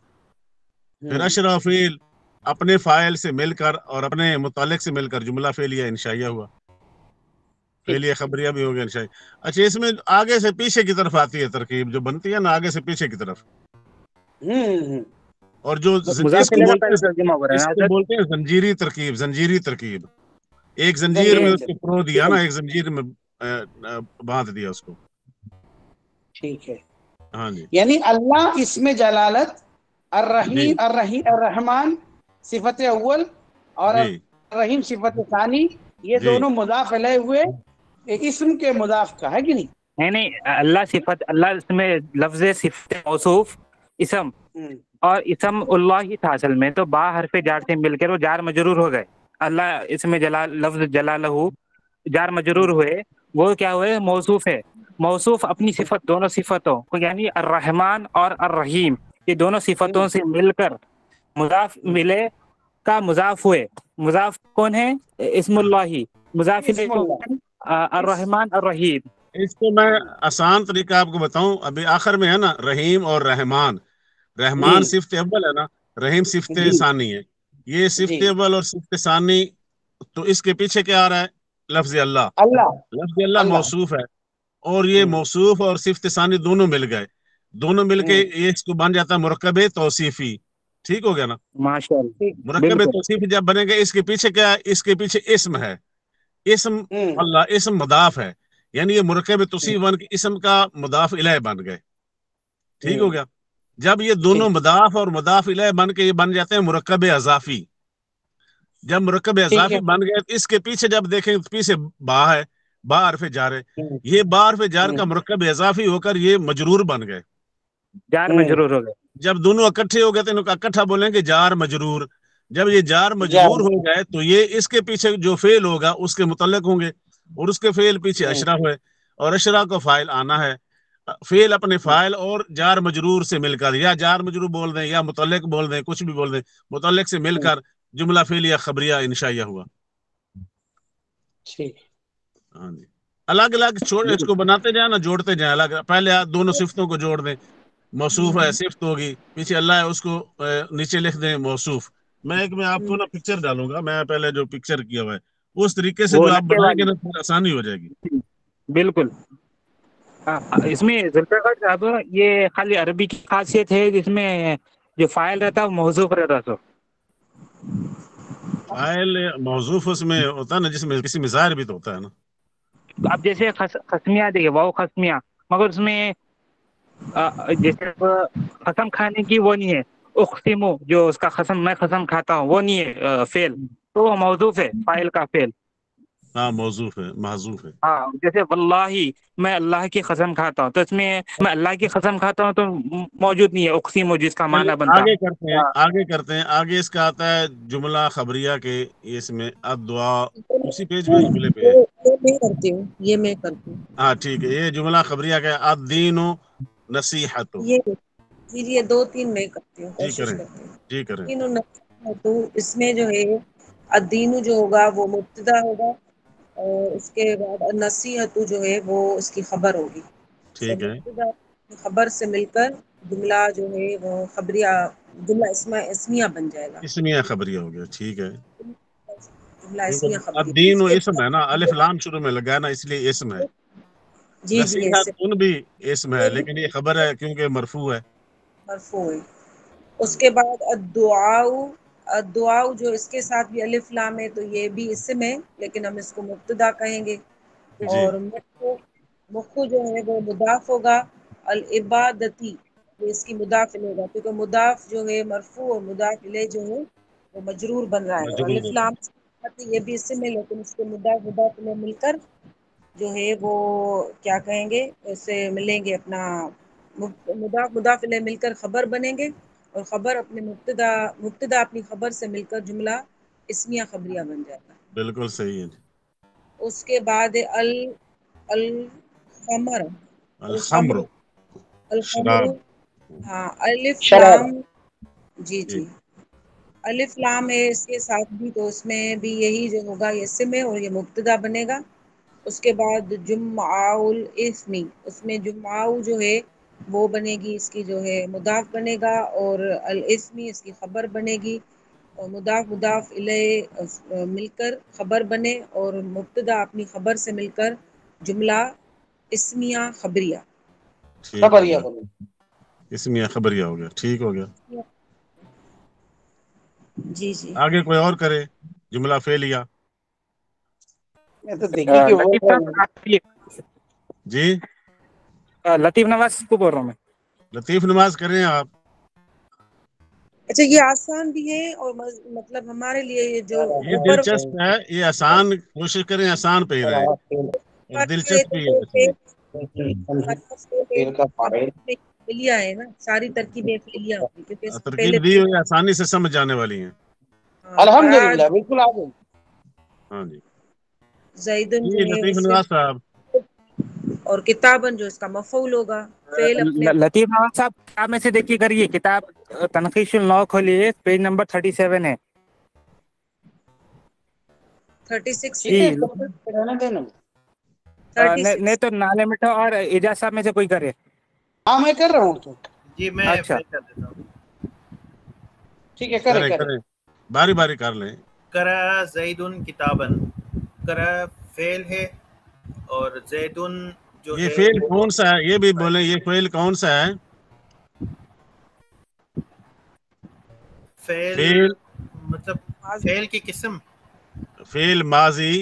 S1: پھر اشرا فعل اپنے فاعل سے مل کر اور اپنے متعلق سے مل کر جملہ فعلیہ انشائیہ ہوا. فعلیہ خبریہ بھی ہو گیا انشائیہ. اچھا اس میں آگے سے پیچھے کی طرف آتی ہے ترکیب جو بنتی ہے نا، آگے سے پیچھے کی طرف، اور جو اس کو بولتے ہیں زنجیری ترکیب. زنجیری ترکیب، ایک زنجیر میں اس کو پرو دیا نا، ایک زنجیر میں باندھ دیا اس کو.
S6: ٹھیک ہے.
S1: ہاں جی.
S6: یعنی اللہ اس میں جلالت، الرحیم الرحمن صفت اول اور الرحیم صفت ثانی، یہ دونوں مضاف الیہ ہوئے، اسم کے مضاف کا ہے کہ نہیں؟
S4: نہیں اللہ صفت، اللہ اس میں لفظ صفت موصوف اسم، اور اسم اللہ ہی تھا اصل میں، تو با حرف جار سے مل کر وہ جار مجرور ہو گئے. اللہ اس میں لفظ جلالہ جار مجرور ہوئے، وہ کیا ہوئے؟ موصوف ہے. موصوف اپنی صفت، دونوں صفتوں کو، یعنی الرحمن اور الرحیم، یہ دونوں صفتوں سے مل کر مضاف ملے کا مضاف ہوئے. مضاف کون ہے؟ اسم اللہ ہی. مضاف الرحمن الرحیم.
S1: اس کو میں آسان طریقہ آپ کو بتاؤں، ابھی آخر میں ہے نا رحیم اور رحمان. رحمان صفت اول ہے نا، رحیم صفت ثانی ہے. یہ صفت اول اور صفت ثانی، تو اس کے پیچھے کیا آ رہا ہے؟ لفظ اللہ. لفظ اللہ موصوف ہے، اور یہ موصوف اور صفت ثانی دونوں مل گئے، دونوں مل کے یہ اس کو بن جاتا ہے مرکب توصیفی. ٹھیک ہو گیا نا؟
S4: ماشاءاللہ.
S1: مرکب توصیفی جب بنے گا، اس کے پیچھے کیا ہے؟ اس کے پیچھے اسم ہے. اسم اللہ، اسم مضاف ہے، یعنی یہ مرکب توصیف بن کے اسم کا مضاف الیہ بن گئے. ٹھیک ہو گیا؟ جب یہ دونوں مضاف اور مضاف الیہ بن کے یہ بن جاتے ہیں مرکب اضافی. جب مرکب اضافی بن گئے، اس کے پیچھے جب دیکھیں پیچھے با ہے، با حرف جار ہے، یہ با حرف جار کا مرکب اضافی ہو کر یہ مجرور بن گئے،
S4: جار مجرور ہو گئے. جب
S1: دونوں اکٹھے ہو گئے تو ان کا اکٹھا بولیں گے جار مجرور. جب یہ جار مجرور ہو گئے تو یہ اس کے پیچھے جو فعل ہوگا اس کے متعلق ہوں گے، اور اس کے فعل پیچھے اشرا ہوئے، اور اشرا کو فاعل آنا ہے. فعل اپنے فاعل اور جار مجرور سے مل کر، یا جار مجرور بول دیں یا متعلق بول دیں، کچھ بھی بول دیں، متعلق سے مل کر جملہ فعلیہ خبریہ انشائیہ ہوا. ہاں جی، الگ الگ اس کو بناتے جائیں نا، جوڑتے جائیں الگ. پہلے دونوں صفتوں کو جوڑ دیں، موصوف ہے صفت ہوگی، پیچھے اللہ ہے اس کو نیچے لکھ دیں موصوف. میں آپ کو نا پکچر ڈالوں گا، میں پہلے جو پکچر کیا ہوا ہے اس طریقے سے جو آپ بنائیں گے نا آسانی ہو جائے گی.
S4: بالکل. اس میں ذوالفقار صاحب یہ خالی عربی کی خاصیت ہے جس میں جو فاعل رہتا ہے وہ موصوف رہتا ہے.
S1: فاعل موصوف اس میں ہوتا ہے نا، جس میں کسی میں ظاہر بھی تو ہوتا ہے نا.
S4: اب جیسے خسمیہ دیکھیے، واؤ خسمیہ، مگر اس میں جیسے قسم کھانے کی وہ نہیں ہے، اقسمو جو اس کا قسم، میں قسم کھاتا ہوں، وہ نہیں ہے فعل، تو وہ موصوف ہے، فاعل کا فعل.
S1: ہاں موصوف ہے، محذوف ہے.
S4: ہاں جیسے واللہ میں اللہ کی قسم کھاتا ہوں، تو اس میں میں اللہ کی قسم کھاتا ہوں تو موجود نہیں ہے اقسمو جس کا معنی بنتا.
S1: آگے کرتے ہیں آگے اس کا آتا ہے جملہ خبریہ کے، اس میں الدعاء اسی پیج پہ جملے پہ ہے.
S3: میں کرتی ہوں، یہ میں کرتی ہوں.
S1: ہاں ٹھیک ہے، یہ جملہ خبریہ کا الدین نصیحت.
S3: جی یہ 2-3 میں کرتی ہوں، کوشش کرتی ہوں.
S1: جی کریں.
S3: تو اس میں جو ہے الدین جو ہوگا وہ مبتدا ہوگا، اور اس کے بعد النصیحت جو ہے وہ اس کی خبر ہوگی.
S1: ٹھیک ہے،
S3: مبتدا خبر سے مل کر جملہ جو ہے وہ خبریہ، جملہ اسمیہ بن جائے گا.
S1: اسمیہ خبریہ ہو گیا. ٹھیک ہے،
S3: جملہ اسمیہ خبریہ.
S1: الدین اسم ہے نا، الف لام شروع میں لگا ہے نا، اس لیے اسم ہے.
S3: جی
S1: نصیحت بھی اسم ہے، لیکن یہ خبر ہے کیونکہ مرفوع ہے.
S3: مرفوع ہے. اس کے بعد الدعاء جو اس کے ساتھ بھی الف لام ہے، تو یہ بھی اسم ہے لیکن ہم اس کو مبتدا کہیں گے. اور مخو جو ہے وہ مضاف ہوگا. العبادتی یہ اس کی مضاف ہوگا، کیونکہ مضاف جو ہے مرفوع اور مضاف الیہ جو ہے وہ مجرور بن رہا ہے. اور الف لام یہ بھی اسم ہے لیکن اس کے مضاف الیہ مل کر جو ہے وہ کیا کہیں گے، اسے ملیں گے اپنا مضاف الیہ مل کر خبر بنیں گے، اور خبر اپنے مبتدا اپنی خبر سے مل کر جملہ اسمیہ خبریہ بن جائے گا.
S1: بالکل صحیح ہے.
S3: اس کے بعد الخمر ہاں الف لام، جی الف لام ہے اس کے ساتھ بھی، تو اس میں بھی یہی جو ہوگا یہ اسم ہے اور یہ مبتدا بنے گا. اس کے بعد جمعہ الاسمی، اس میں جمعہ جو ہے وہ بنے گی، اس کی جو ہے مضاف بنے گا، اور الاسمی اس کی خبر بنے گی، اور مضاف الیہ مل کر خبر بنے، اور مبتدا اپنی خبر سے مل کر جملہ اسمیہ خبریہ.
S1: اسمیہ خبریہ ہو گیا. ٹھیک ہو گیا.
S3: جی
S1: آگے کوئی اور کرے جملہ فعلیہ. جی
S4: لطیف نواز کو بول رہا ہوں میں.
S1: لطیف نواز کریں آپ.
S3: اچھا یہ آسان بھی ہے، اور مطلب ہمارے لیے جو
S1: یہ دلچسپ ہے، یہ آسان، کوشش کریں آسان پہ ہی رہے، اور دلچسپ بھی ہے.
S3: فعلیہ ہے نا، ساری ترکیبیں فعلیہ ہوگی کیونکہ
S1: ترکیب دی ہوئی آسانی سے سمجھ جانے والی ہیں.
S6: الحمدللہ بالکل آگے.
S1: ہاں جی
S3: زیدن جو ہے
S1: لطیف نواز صاحب،
S3: اور کتابن جو اس کا مفعول ہوگا.
S4: لطیف نواز صاحب کتاب میں سے دیکھیے کریے، کتاب تنقیش النوع کھولیے، پیج نمبر 37 ہے.
S3: 36
S4: نہیں تو نالے مٹھا اور اعجاز صاحب میں سے کوئی کرے.
S6: ہاں میں کر رہا ہوں. تو
S8: جی میں
S4: اچھا
S8: کر دیتا ہوں.
S6: ٹھیک ہے، کریں
S1: باری باری کر لیں.
S8: کرا زیدن کتابن، کرا فعل ہے، اور زیدن جو
S1: یہ
S8: ہے
S1: فعل کون سا ہے، یہ بھی بولیں، یہ فعل کون سا ہے؟
S8: فعل مطلب فعل کی قسم،
S1: فعل ماضی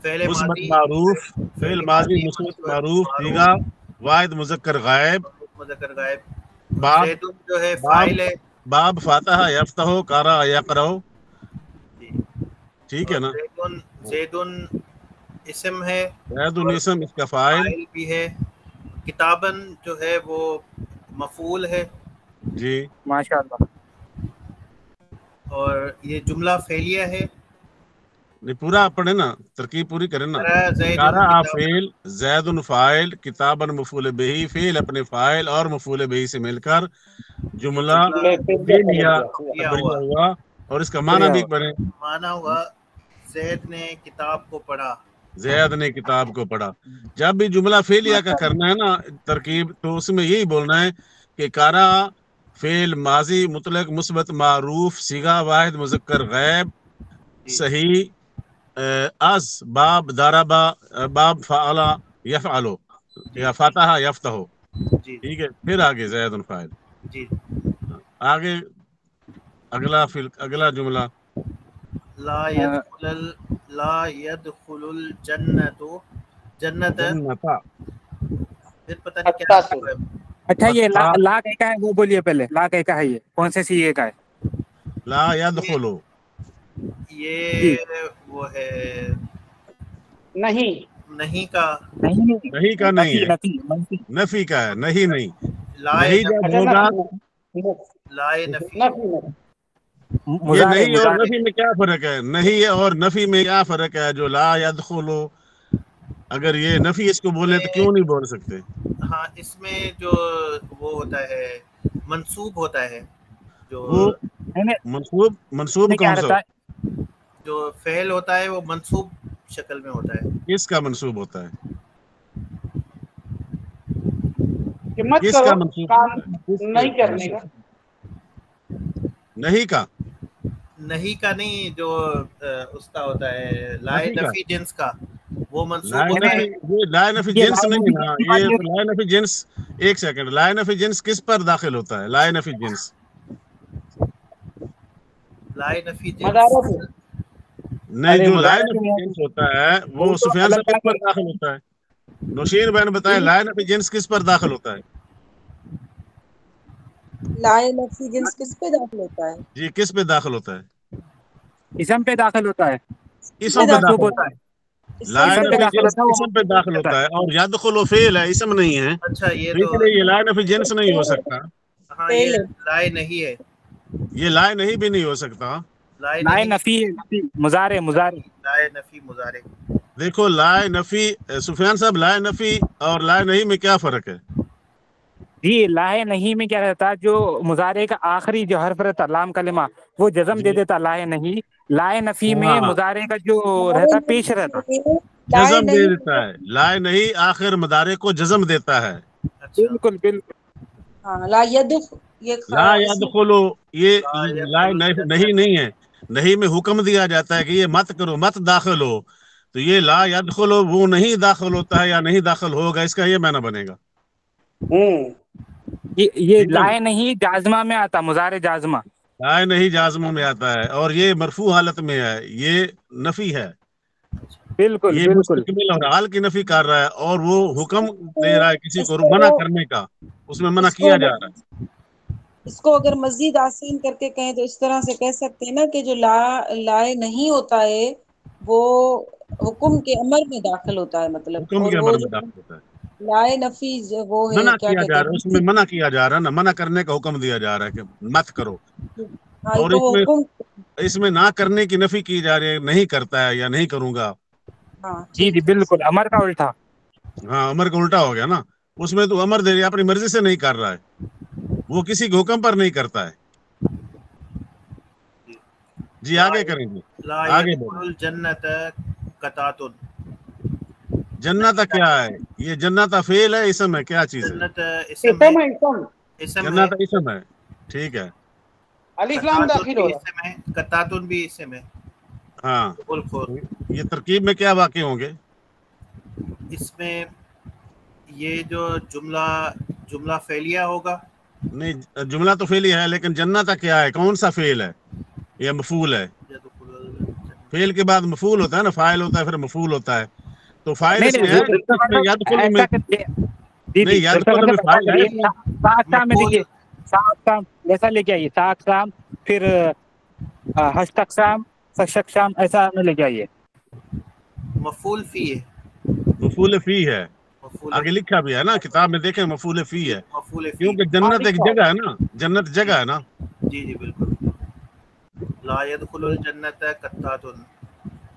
S1: مثبت معروف، فعل ماضی مثبت معروف، صیغہ واحد مذکر غائب،
S8: زیدن جو ہے فاعل ہے،
S1: باب فاتحہ یفتح قرأ یقرأ. ٹھیک ہے نا.
S8: زیدن اسم ہے،
S1: زیدن اسم، اس کا فاعل
S8: بھی ہے. کتابن جو ہے وہ مفعول ہے.
S1: جی
S4: ماشاء اللہ.
S8: اور یہ جملہ فعلیہ ہے.
S1: نہیں پورا پڑھے نا، ترکیب پوری کرے نا.
S8: زید
S1: قرأ فعل، زید فاعل، کتاباً مفعول بہی، فعل اپنے فاعل اور مفعول بہی سے مل کر جملہ فعلیہ بنیا ہوا. اور اس کا معنی بھی بنے،
S8: معنی ہوا زید نے کتاب کو پڑھا.
S1: زید نے کتاب کو پڑھا. جب بھی جملہ فعلیہ کا کرنا ہے نا ترکیب، تو اس میں یہی بولنا ہے کہ قرأ فعل ماضی مطلق مثبت معروف صیغہ واحد مذکر غائب صحیح از باب ضربا باب فعل یفعل یا فتح یفتح. ٹھیک ہے، پھر آگے زید فاعل.
S8: جی
S1: آگے اگلا جملہ
S8: لا يدخل الجنت جنت. پھر پتہ نہیں کیا.
S4: اچھا یہ لا کا ہے وہ بولیے پہلے، لا کا ہے یہ کون سے سیغے کا ہے؟
S1: لا يدخل
S8: یہ وہ ہے نہیں کا
S1: نہیں ہے، نفی کا ہے. نہیں نہیں جب ہوگا
S8: لائے نفی.
S1: یہ نہیں اور نفی میں کیا فرق ہے؟ نہیں اور نفی میں کیا فرق ہے؟ جو لا يدخل اگر یہ نفی اس کو بولے تو کیوں نہیں بول سکتے؟
S8: ہاں اس میں جو وہ ہوتا ہے منصوب ہوتا ہے، جو
S1: منصوب کون سا
S8: جو فعل ہوتا ہے وہ منصوب شکل میں ہوتا ہے.
S1: کس کا منصوب ہوتا ہے؟
S6: کس کا منصوب نہیں کرنے کا؟
S8: نہیں کا نہیں، جو اس کا ہوتا ہے لائے نفی جنس کا، وہ منصوب ہوتا ہے.
S1: لائے نفی جنس نہیں نا، یہ لائے نفی جنس. ایک سیکنڈ، لائے نفی جنس کس پر داخل ہوتا ہے؟ لائے نفی جنس نہیں، جو لائے نفی جنس ہوتا ہے وہ سفیان صاحب کس پر داخل ہوتا ہے؟ نوشین بہن بتائیں، لائے نفی جنس کس پر داخل ہوتا ہے؟
S3: لائے نفی جنس کس پہ داخل ہوتا ہے؟
S1: جی کس پہ داخل ہوتا ہے؟
S4: اسم پہ داخل ہوتا ہے.
S1: اسم پہ داخل ہوتا ہے. لائے نفی جنس اسم پہ داخل ہوتا ہے اور يدخل فعل ہے، اسم نہیں ہے.
S8: اچھا یہ
S1: تو یہ لائے نفی جنس نہیں ہو سکتا.
S8: ہاں یہ لائے نہیں ہے،
S1: یہ لائے نہیں بھی نہیں ہو سکتا.
S4: لائے نفی مضارع
S8: لائے نفی مضارع.
S1: دیکھو لائے نفی، سفیان صاحب لائے نفی اور لائے نہیں میں کیا فرق ہے؟
S4: جی لائے نہیں میں کیا رہتا، جو مضارع کا آخری جو حرف رہتا لام کلمہ وہ جزم دے دیتا لائے نہیں. لائے نفی میں مضارع کا جو رہتا پیش رہتا
S1: جزم دے دیتا ہے. لائے نہیں آخر مضارع کو جزم دیتا ہے.
S4: بالکل
S3: لا
S1: يدخل یہ لائے نہیں ہے. نہیں میں حکم دیا جاتا ہے کہ یہ مت کرو، مت داخل ہو، تو یہ لا يدخل وہ نہیں داخل ہوتا ہے یا نہیں داخل ہوگا، اس کا یہ معنی بنے گا.
S4: یہ لائے نہیں جازمہ میں آتا، مضارع جازمہ
S1: لائے نہیں جازموں میں آتا ہے اور یہ مرفوع حالت میں ہے. یہ نفی ہے،
S4: بالکل
S1: یہ مستقبل اور حال کی نفی کر رہا ہے اور وہ حکم دے رہا ہے کسی کو منع کرنے کا، اس میں منع کیا جا رہا ہے.
S3: اس کو اگر مزید آسان کر کے کہیں تو اس طرح سے کہہ سکتے ہیں نا کہ جو لائے نہیں ہوتا ہے وہ حکم کے امر میں داخل ہوتا ہے، مطلب
S1: حکم کے امر میں داخل ہوتا ہے.
S3: لائے نفی وہ ہے
S1: منع
S3: کیا
S1: کیا
S3: کہتے
S1: جا رہا ہے،
S3: ہیں،
S1: اس میں منع کیا جا رہا ہے نا، منع کرنے کا حکم دیا جا رہا ہے کہ مت کرو. اور اس میں نہ کرنے کی نفی کی جا رہی ہے، نہیں کرتا ہے یا نہیں کروں گا.
S4: جی بالکل امر کا الٹا.
S1: ہاں امر کا الٹا ہو گیا نا. اس میں تو امر دے رہی اپنی مرضی سے نہیں کر رہا ہے، وہ کسی کے حکم پر نہیں کرتا ہے. جی آگے کریں گے. آگے
S8: جنت قطعۃ.
S1: جنت کیا ہے؟ یہ جنت فعل ہے اسم ہے کیا چیز ہے؟ جنت اسم ہے. ٹھیک ہے،
S6: الف لام داخل ہو رہا ہے.
S8: قطعۃ بھی اسم ہے.
S1: ہاں یہ ترکیب میں کیا واقع ہوں گے؟
S8: اس میں یہ جو جملہ فعلیہ ہوگا.
S1: نہیں جملہ تو فعلی ہے لیکن جنت کیا ہے؟ کون سا فعل ہے؟ یہ مفعول ہے. فعل کے بعد مفعول ہوتا ہے نا، فاعل ہوتا ہے پھر مفعول ہوتا ہے. تو فاعل اس میں ہے
S4: ایسا لے کے آئیے ساقسام پھر ہشتقسام فشقسام ایسا لے کے آئیے.
S8: مفعول فی ہے،
S1: مفعول فی ہے آگے لکھا بھی ہے نا کتاب میں، دیکھیں مفعول فی ہے کیونکہ جنت ایک جگہ ہے نا، جنت جگہ ہے نا.
S8: جی بالکل. لا يدخل الجنت قطعۃ.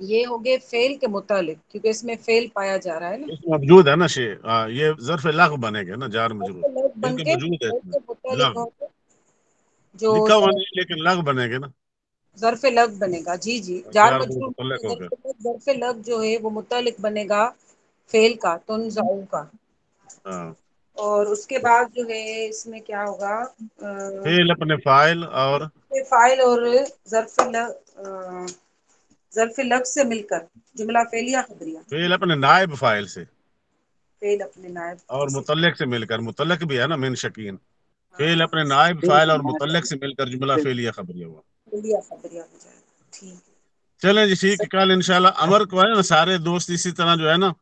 S3: یہ ہو گئے فعل کے متعلق، کیونکہ اس میں فعل پایا جا رہا ہے نا،
S1: اس میں موجود ہے نا شے، یہ ظرف لغو بنے گا نا، جار مجرور
S3: لفظ بن
S1: کیونکہ
S3: کے
S1: موجود ہے اس
S3: فعل
S1: میں
S3: کے متعلق
S1: لغو،
S3: ہو کے جو
S1: لکھا ہوا نہیں لیکن لغو بنے گا نا،
S3: ظرف لفظ بنے گا. جی جی، جار مجرور
S1: متعلق ہو گیا.
S3: ظرف لفظ جو ہے وہ متعلق بنے گا فعل کا، تنزعو کا.
S1: ہاں،
S3: اور اس کے بعد جو ہے اس میں کیا ہوگا،
S1: فعل اپنے فاعل اور
S3: فاعل اور ظرف لفظ سے مل کر جملہ فعلیہ خبریہ،
S1: فعل اپنے نائب فاعل سے
S3: فعل اپنے نائب
S1: اور
S3: سے.
S1: متعلق سے مل کر، متعلق بھی ہے نا من شکین، فعل اپنے نائب فاعل اور متعلق سے مل کر جملہ فعلیہ خبریہ ہوا.
S3: فعلیہ خبریہ ہو جائے گا. ٹھیک ہے،
S1: چلیں جی ٹھیک ہے، کل انشاءاللہ امر کو ہے نا سارے دوست اسی طرح جو ہے نا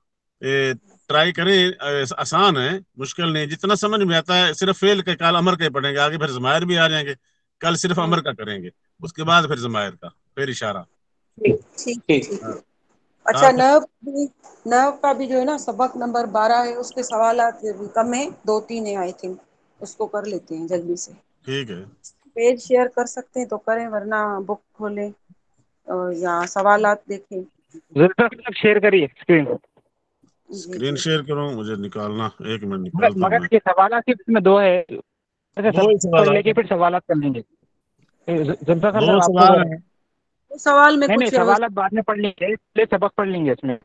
S1: ٹرائی کریں، آسان ہے، مشکل نہیں، جتنا سمجھ میں آتا ہے. صرف فعل کے کل امر کے پڑھیں گے، آگے پھر ضمائر بھی آ جائیں گے. کل صرف امر کا کریں گے، اس کے بعد پھر ضمائر کا، پھر اشارہ.
S3: ٹھیک ہے. اچھا،
S1: آپ
S3: نحو کا بھی جو ہے نا سبق نمبر 12 ہے، اس کے سوالات کم ہیں، 2-3 ہیں آئی تھنک، اس کو کر لیتے ہیں جلدی سے.
S1: ٹھیک ہے،
S3: پیج شیئر کر سکتے ہیں تو کریں، ورنہ بک کھولیں یا سوالات دیکھیں.
S4: شیئر کریے اسکرین.
S1: اسکرین شیئر کروں، مجھے نکالنا، ایک منٹ نکالتا ہوں
S4: مگر
S1: میں.
S4: یہ سوالات صرف میں 2 ہے،
S1: دو ہی
S4: پڑھ لے
S1: سوالات
S4: کے پھر سوالات کر لیں گے. ذوالفقار
S1: دو
S4: صاحب آپ کو
S1: سوال ہیں.
S3: سوال میں
S4: نہیں
S3: کچھ
S4: سوالات بعد میں پڑھ لیں گے، پہلے سبق پڑھ لیں گے اس میں.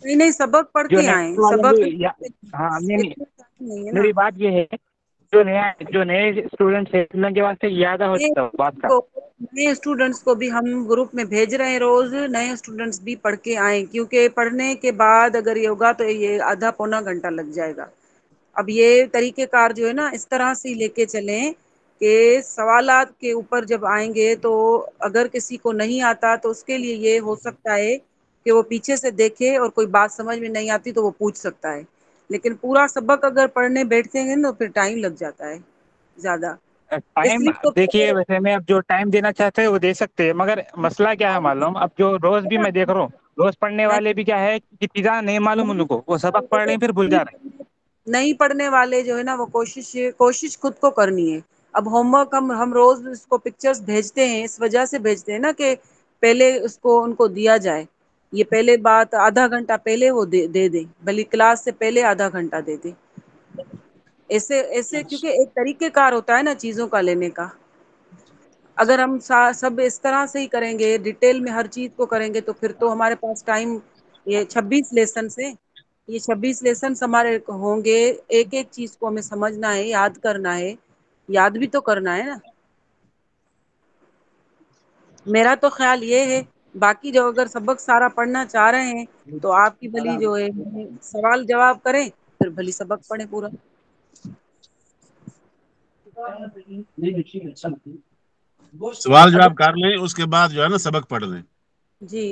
S3: نہیں سبق
S4: جو
S3: پڑھتے آئیں،
S4: نئے والے
S3: سبق
S4: ہاں
S3: نہیں ہے نا.
S4: میری بات یہ ہے، جو نئے اسٹوڈنٹس ہیں ان کے واسطے یاد ہو بات کا.
S3: نئے اسٹوڈنٹس کو بھی ہم گروپ میں بھیج رہے ہیں، روز نئے اسٹوڈنٹس بھی پڑھ کے آئیں، کیونکہ پڑھنے کے بعد اگر یہ ہوگا تو یہ آدھا پونا گھنٹہ لگ جائے گا. اب یہ طریقہ کار جو ہے نا اس طرح سے لے کے چلیں کہ سوالات کے اوپر جب آئیں گے تو اگر کسی کو نہیں آتا تو اس کے لیے یہ ہو سکتا ہے کہ وہ پیچھے سے دیکھے، اور کوئی بات سمجھ میں نہیں آتی تو وہ پوچھ سکتا ہے. لیکن پورا سبق اگر پڑھنے بیٹھتے ہیں تو پھر ٹائم لگ جاتا ہے زیادہ. اس
S4: ٹائم
S3: لیے تو
S4: دیکھیے، ویسے میں اب جو ٹائم دینا چاہتے ہیں وہ دے سکتے ہیں، مگر مسئلہ کیا ہے معلوم، اب جو روز بھی میں دیکھ رہا ہوں، روز پڑھنے والے بھی کیا ہے کہ چیزاں نہیں معلوم ان کو، وہ سبق پڑھ رہے ہیں پھر بھول جا رہے ہیں.
S3: نہیں پڑھنے والے جو ہے نا وہ کوشش خود کو کرنی ہے. اب ہوم ورک ہم روز اس کو پکچرز بھیجتے ہیں، اس وجہ سے بھیجتے ہیں نا کہ پہلے اس کو ان کو دیا جائے. یہ پہلے بات آدھا گھنٹہ پہلے وہ دے دیں، بھلی کلاس سے پہلے آدھا گھنٹہ دے دیں. ایسے کیونکہ ایک طریقہ کار ہوتا ہے نا چیزوں کا لینے کا. اگر ہم سب اس طرح سے ہی کریں گے، ڈیٹیل میں ہر چیز کو کریں گے تو پھر تو ہمارے پاس ٹائم، یہ 26 لیسن سے، یہ 26 لیسنس ہمارے ہوں گے. ایک ایک چیز کو ہمیں سمجھنا ہے، یاد کرنا ہے، یاد بھی تو کرنا ہے نا. میرا تو خیال یہ ہے. باقی جو اگر سبق سارا پڑھنا چاہ رہے ہیں تو آپ کی بھلی جو ہے سوال جواب کریں، پھر بھلی سبق پڑھیں پورا.
S1: سوال
S3: اگر
S1: جواب کر لیں، اس کے بعد جو ہے نا سبق پڑھ لیں.
S3: جی،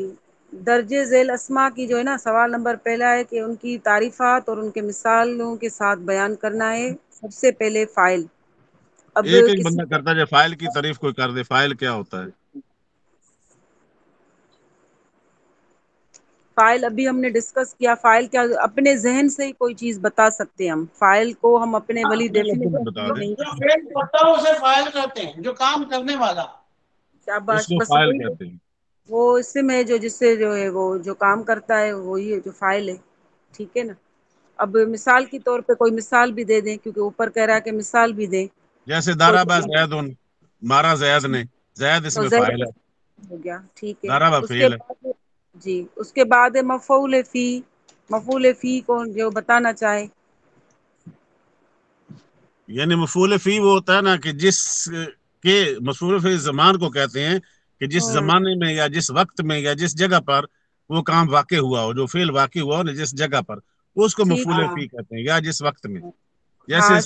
S3: درج ذیل اسما کی جو ہے نا سوال نمبر پہلا ہے کہ ان کی تعریفات اور ان کے مثالوں کے ساتھ بیان کرنا ہے. سب سے پہلے فاعل. اب
S1: ایک
S3: کسی
S1: بندہ کرتا ہے، فاعل کی تعریف کوئی کر دے. فاعل کیا ہوتا ہے؟
S3: فاعل ابھی ہم نے ڈسکس کیا. فاعل کیا، اپنے ذہن سے ہی کوئی چیز بتا سکتے ہیں ہم. فاعل کو ہم اپنے ولی
S1: اپنے لفظوں میں بتا
S3: ڈیفینیشن
S1: دیں،
S3: نہیں.
S6: جو فعل کرتا ہے اسے فاعل کہتے ہیں، جو کام کرنے والا.
S1: اس
S3: شاباش،
S1: کو
S3: بس
S1: فاعل
S3: وہی
S1: کہتے ہیں.
S3: وہ اسم ہے جو جس سے جو ہے وہ جو کام کرتا ہے وہی ہے جو فاعل ہے. ٹھیک ہے نا. اب مثال کے طور پہ کوئی مثال بھی دے دیں، کیونکہ اوپر کہہ رہا ہے کہ مثال بھی دیں.
S1: جیسے
S3: کوئی
S1: ضرب زید، مارا زید نے. زید اس
S3: تو
S1: میں
S3: زید
S1: فاعل ہے،
S3: ہو گیا. ٹھیک ہے.
S1: ضرب
S3: اس کے
S1: فعل ہے.
S3: بعد جی، اس کے بعد مفعول فی. مفعول فی کو جو بتانا چاہے.
S1: یعنی مفعول فی وہ ہوتا ہے نا کہ جس کے، مفعول فی زمان کو کہتے ہیں کہ جس زمانے میں یا جس وقت میں یا جس جگہ پر وہ کام واقع ہوا ہو، جو فعل واقع ہوا ہو نا جس جگہ پر، اس کو
S3: ٹھیک
S1: مفعول
S3: ہے.
S1: فی کہتے ہیں، یا جس وقت میں.
S3: ہاں
S1: جیسے